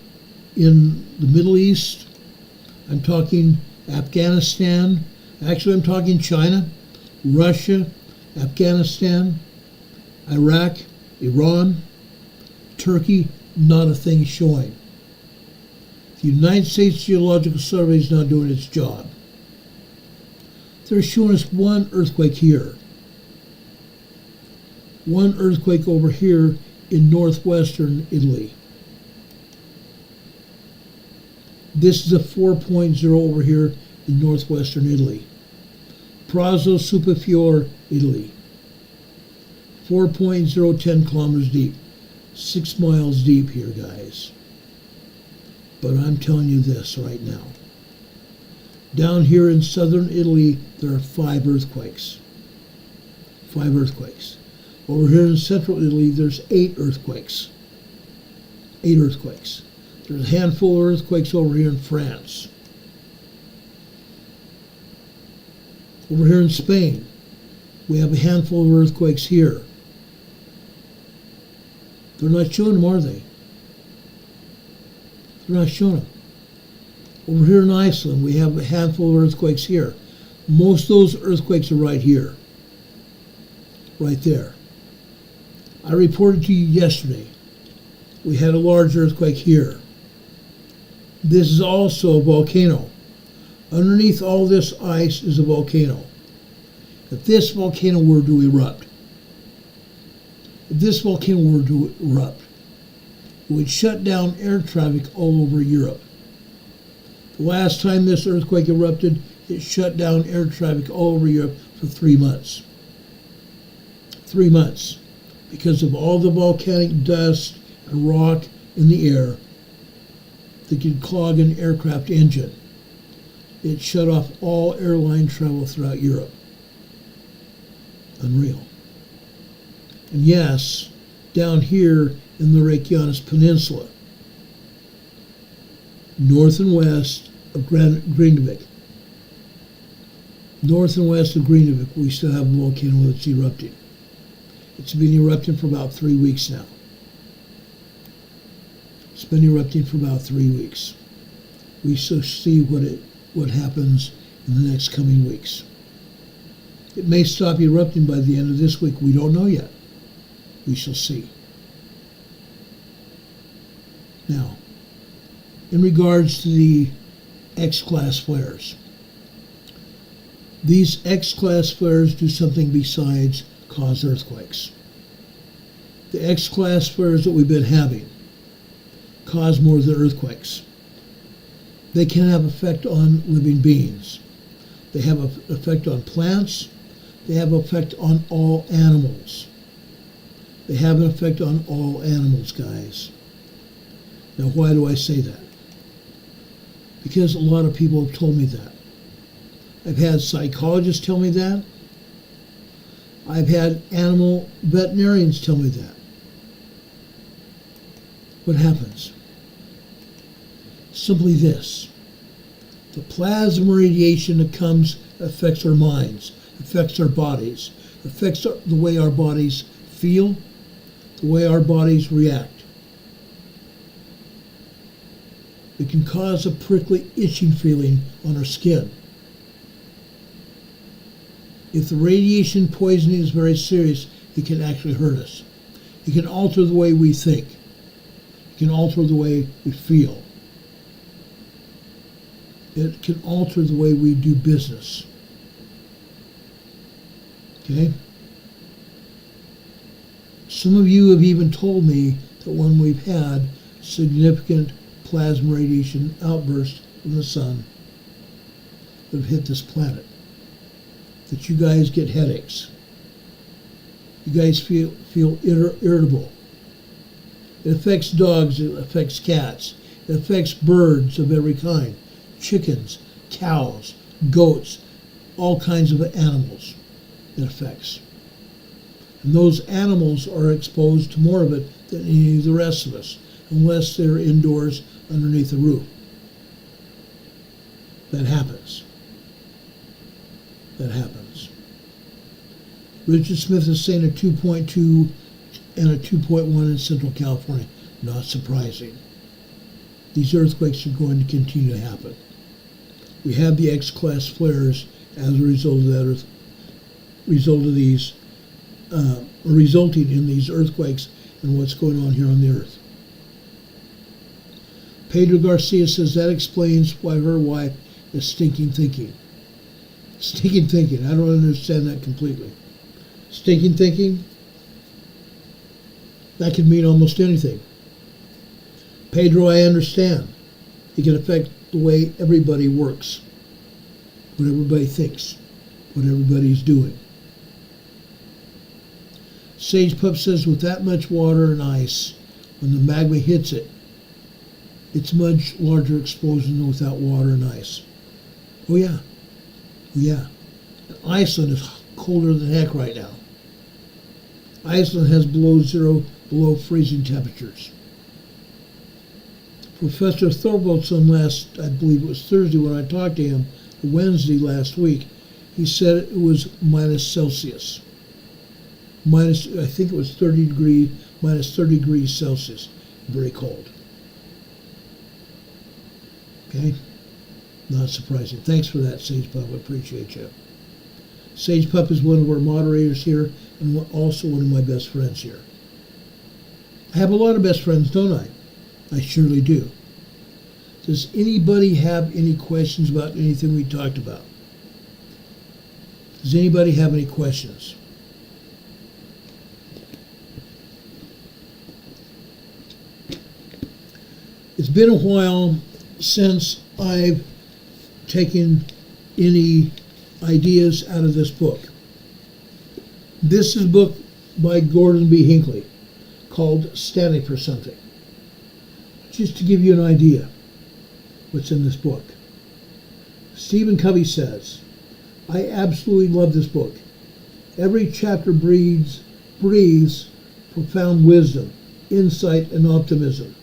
the Middle East. I'm talking Afghanistan. Actually, I'm talking China, Russia, Afghanistan, Iraq, Iran, Turkey, not a thing showing. The United States Geological Survey is not doing its job. They're showing us one earthquake here. One earthquake over here in northwestern Italy. This is a 4.0 over here in northwestern Italy. Prazo Superfiore, Italy. 4.0, 10 kilometers deep. 6 miles deep here, guys. But I'm telling you this right now. Down here in southern Italy, there are 5 earthquakes. 5 earthquakes. Over here in central Italy, there's 8 earthquakes. 8 earthquakes. There's a handful of earthquakes over here in France. Over here in Spain, we have a handful of earthquakes here. They're not showing them, are they? They're not showing them. Over here in Iceland, we have a handful of earthquakes here. Most of those earthquakes are right here. Right there. I reported to you yesterday. We had a large earthquake here. This is also a volcano. Underneath all this ice is a volcano. If this volcano were to erupt, it would shut down air traffic all over Europe. The last time this earthquake erupted, it shut down air traffic all over Europe for 3 months. 3 months. Because of all the volcanic dust and rock in the air that could clog an aircraft engine. It shut off all airline travel throughout Europe. Unreal. And yes, down here in the Reykjanes Peninsula, north and west of Grindavik, north and west of Grindavik, we still have a volcano that's erupting. It's been erupting for about 3 weeks now. It's been erupting for about 3 weeks. We shall see what happens in the next coming weeks. It may stop erupting by the end of this week. We don't know yet. We shall see. Now, in regards to the X-class flares, these X-class flares do something besides cause earthquakes. The X-class flares that we've been having cause more than earthquakes. They can have effect on living beings. They have an effect on plants. They have an effect on all animals. They have an effect on all animals, guys. Now, why do I say that? Because a lot of people have told me that. I've had psychologists tell me that. I've had animal veterinarians tell me that. What happens? Simply this. The plasma radiation that comes affects our minds, affects our bodies, affects the way our bodies feel, the way our bodies react. It can cause a prickly, itching feeling on our skin. If the radiation poisoning is very serious, it can actually hurt us. It can alter the way we think. It can alter the way we feel. It can alter the way we do business. Okay? Some of you have even told me that when we've had significant plasma radiation outbursts from the sun that have hit this planet. That you guys get headaches. You guys feel irritable. It affects dogs, it affects cats, it affects birds of every kind, chickens, cows, goats, all kinds of animals it affects. And those animals are exposed to more of it than any of the rest of us, unless they're indoors underneath a roof. That happens. That happens. Richard Smith is saying a 2.2 and a 2.1 in Central California. Not surprising. These earthquakes are going to continue to happen. We have the X-class flares as a result of that, resulting in these earthquakes and what's going on here on the earth. Pedro Garcia says that explains why her wife is stinking thinking. Stinking thinking. I don't understand that completely. Stinking thinking? That could mean almost anything. Pedro, I understand. It can affect the way everybody works, what everybody thinks, what everybody's doing. Sage Pup says with that much water and ice, when the magma hits it, it's much larger explosion than without water and ice. Oh yeah. Oh yeah. And Iceland is colder than heck right now. Iceland has below freezing temperatures. Professor Thorvaldson I believe it was Thursday when I talked to him, Wednesday last week, he said it was minus Celsius. I think it was minus 30 degrees Celsius. Very cold. Okay? Not surprising. Thanks for that, Sage Pup. I appreciate you. Sage Pup is one of our moderators here and also one of my best friends here. I have a lot of best friends, don't I? I surely do. Does anybody have any questions about anything we talked about? Does anybody have any questions? It's been a while since I've taken any ideas out of this book. This is a book by Gordon B. Hinckley called Standing for Something. Just to give you an idea what's in this book. Stephen Covey says, I absolutely love this book. Every chapter breathes profound wisdom, insight, and optimism,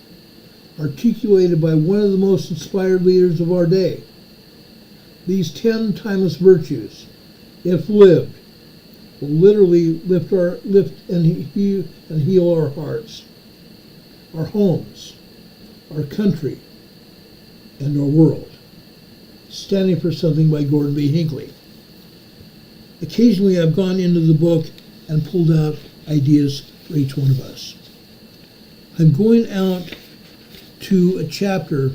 articulated by one of the most inspired leaders of our day. These 10 timeless virtues, if lived, will literally lift and heal our hearts, our homes, our country, and our world. Standing for Something by Gordon B. Hinckley. Occasionally I've gone into the book and pulled out ideas for each one of us. I'm going out to a chapter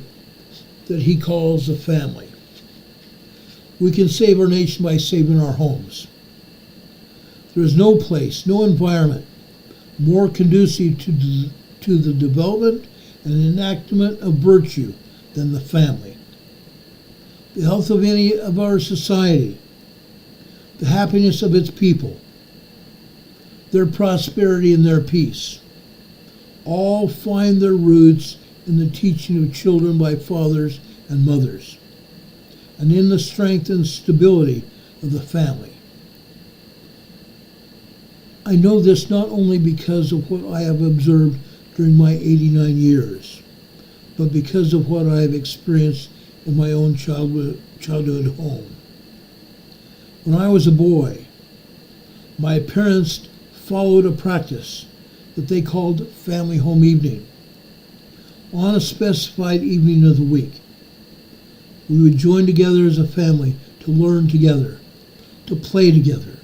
that he calls the family. We can save our nation by saving our homes. There is no place, no environment more conducive to the development and enactment of virtue than the family. The health of any of our society, the happiness of its people, their prosperity and their peace, all find their roots in the teaching of children by fathers and mothers, and in the strength and stability of the family. I know this not only because of what I have observed during my 89 years, but because of what I have experienced in my own childhood home. When I was a boy, my parents followed a practice that they called family home evening. On a specified evening of the week, we would join together as a family to learn together, to play together,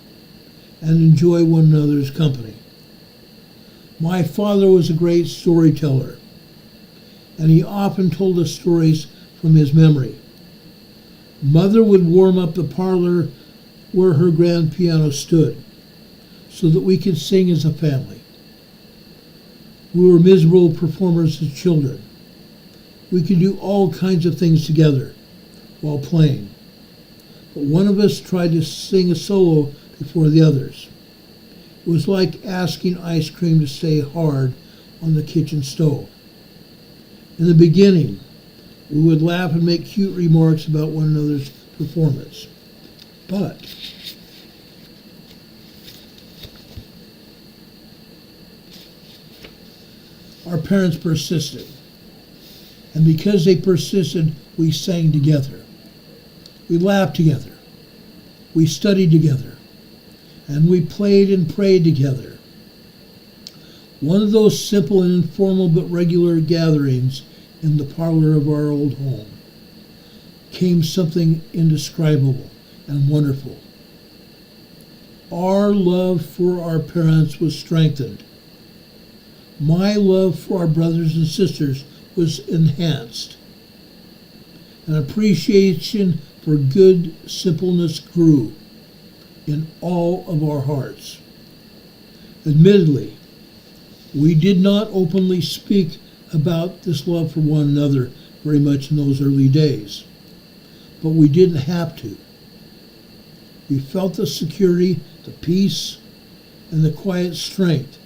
and enjoy one another's company. My father was a great storyteller, and he often told us stories from his memory. Mother would warm up the parlor where her grand piano stood so that we could sing as a family. We were miserable performers as children. We could do all kinds of things together while playing. But one of us tried to sing a solo before the others. It was like asking ice cream to stay hard on the kitchen stove. In the beginning, we would laugh and make cute remarks about one another's performance. But our parents persisted. And because they persisted, we sang together. We laughed together. We studied together. And we played and prayed together. One of those simple and informal but regular gatherings in the parlor of our old home came something indescribable and wonderful. Our love for our parents was strengthened. My love for our brothers and sisters was enhanced. An appreciation for good simpleness grew in all of our hearts. Admittedly, we did not openly speak about this love for one another very much in those early days, but we didn't have to. We felt the security, the peace, and the quiet strength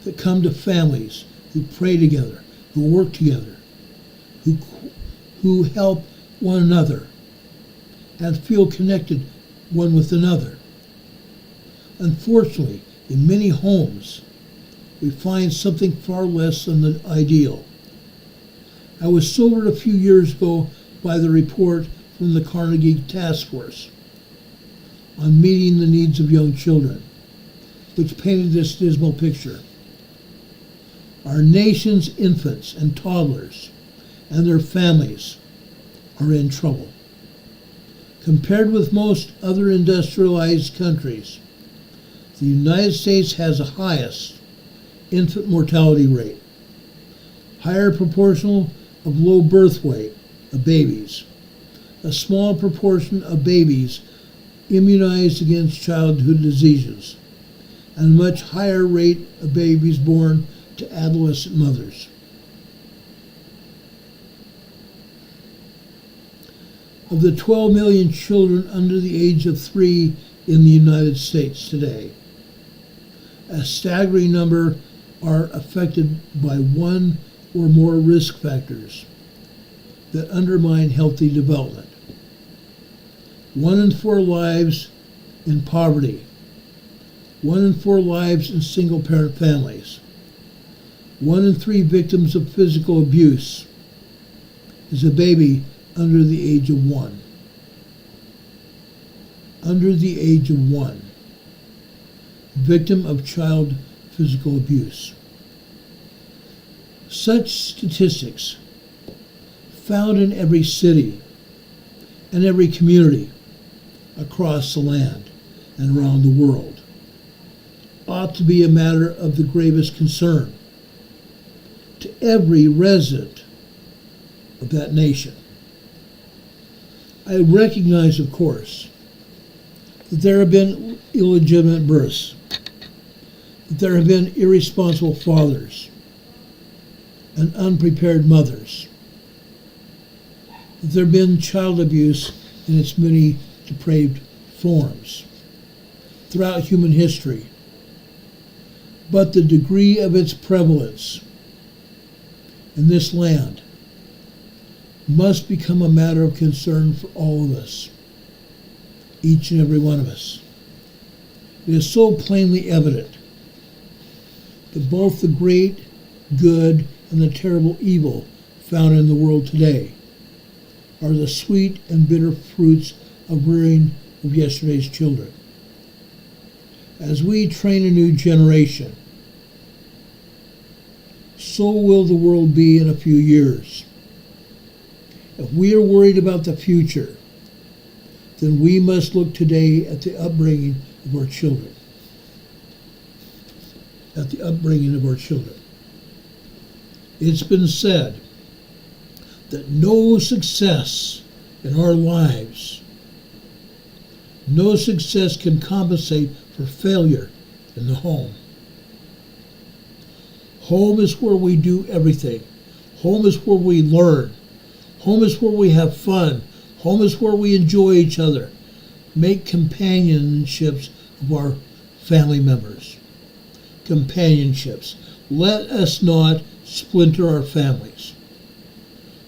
that come to families who pray together, who work together, who help one another, and feel connected one with another. Unfortunately, in many homes, we find something far less than the ideal. I was sobered a few years ago by the report from the Carnegie Task Force on meeting the needs of young children, which painted this dismal picture. Our nation's infants and toddlers and their families are in trouble. Compared with most other industrialized countries, the United States has the highest infant mortality rate, higher proportion of low birth weight of babies, a small proportion of babies immunized against childhood diseases, and a much higher rate of babies born to adolescent mothers. Of the 12 million children under the age of 3 in the United States today, a staggering number are affected by one or more risk factors that undermine healthy development. 1 in 4 lives in poverty, 1 in 4 lives in single-parent families, 1 in 3 victims of physical abuse is a baby under the age of 1. Under the age of 1. Victim of child physical abuse. Such statistics, found in every city and every community across the land and around the world, ought to be a matter of the gravest concern to every resident of that nation. I recognize, of course, that there have been illegitimate births, that there have been irresponsible fathers and unprepared mothers, that there have been child abuse in its many depraved forms throughout human history. But the degree of its prevalence in this land must become a matter of concern for all of us, each and every one of us. It is so plainly evident that both the great good and the terrible evil found in the world today are the sweet and bitter fruits of rearing of yesterday's children. As we train a new generation, so will the world be in a few years. If we are worried about the future, then we must look today at the upbringing of our children. At the upbringing of our children. It's been said that no success in our lives, no success can compensate for failure in the home. Home is where we do everything. Home is where we learn. Home is where we have fun. Home is where we enjoy each other. Make companionships of our family members. Companionships. Let us not splinter our families.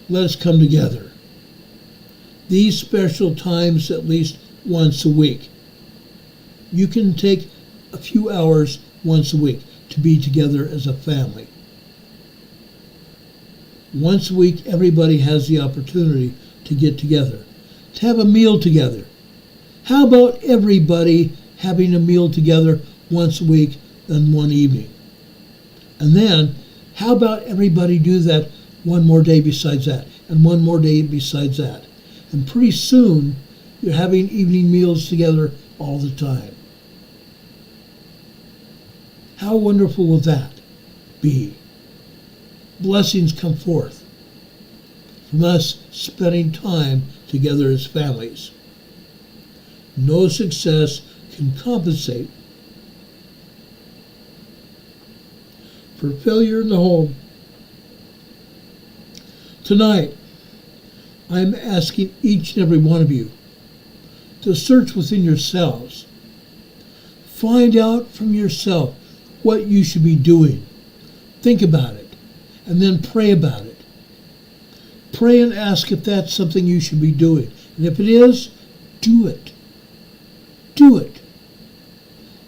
Let us come together. These special times at least once a week. You can take a few hours once a week to be together as a family. Once a week, everybody has the opportunity to get together, to have a meal together. How about everybody having a meal together once a week and one evening? And then, how about everybody do that one more day besides that, and one more day besides that? And pretty soon, you're having evening meals together all the time. How wonderful will that be? Blessings come forth from us spending time together as families. No success can compensate for failure in the home. Tonight, I'm asking each and every one of you to search within yourselves. Find out from yourself what you should be doing. Think about it, and then pray about it. Pray and ask if that's something you should be doing. And if it is, do it. Do it.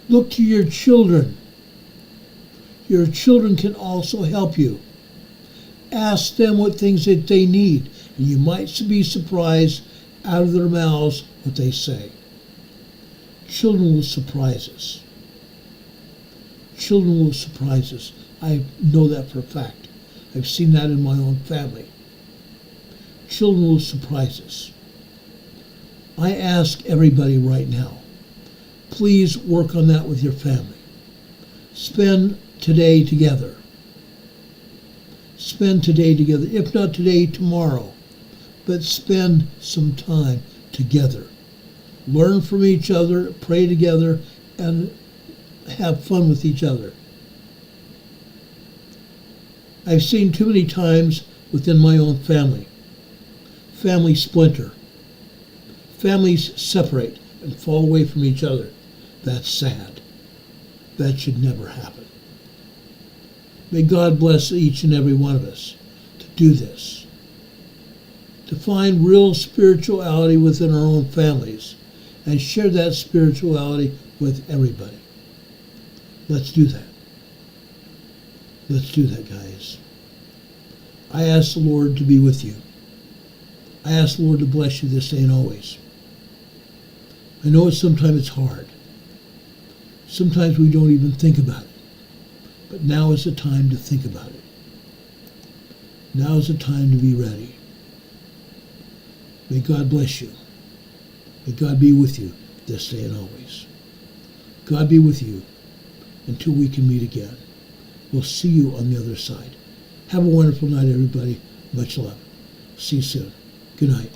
Look to your children. Your children can also help you. Ask them what things that they need, and you might be surprised out of their mouths what they say. Children will surprise us. Children will surprise us. I know that for a fact. I've seen that in my own family. Children will surprise us. I ask everybody right now, please work on that with your family. Spend today together. Spend today together. If not today, tomorrow. But spend some time together. Learn from each other, pray together, and have fun with each other. I've seen too many times within my own family. Families splinter. Families separate and fall away from each other. That's sad. That should never happen. May God bless each and every one of us to do this. To find real spirituality within our own families and share that spirituality with everybody. Let's do that. Let's do that, guys. I ask the Lord to be with you. I ask the Lord to bless you this day and always. I know sometimes it's hard. Sometimes we don't even think about it. But now is the time to think about it. Now is the time to be ready. May God bless you. May God be with you this day and always. God be with you until we can meet again. We'll see you on the other side. Have a wonderful night, everybody. Much love. See you soon. Good night.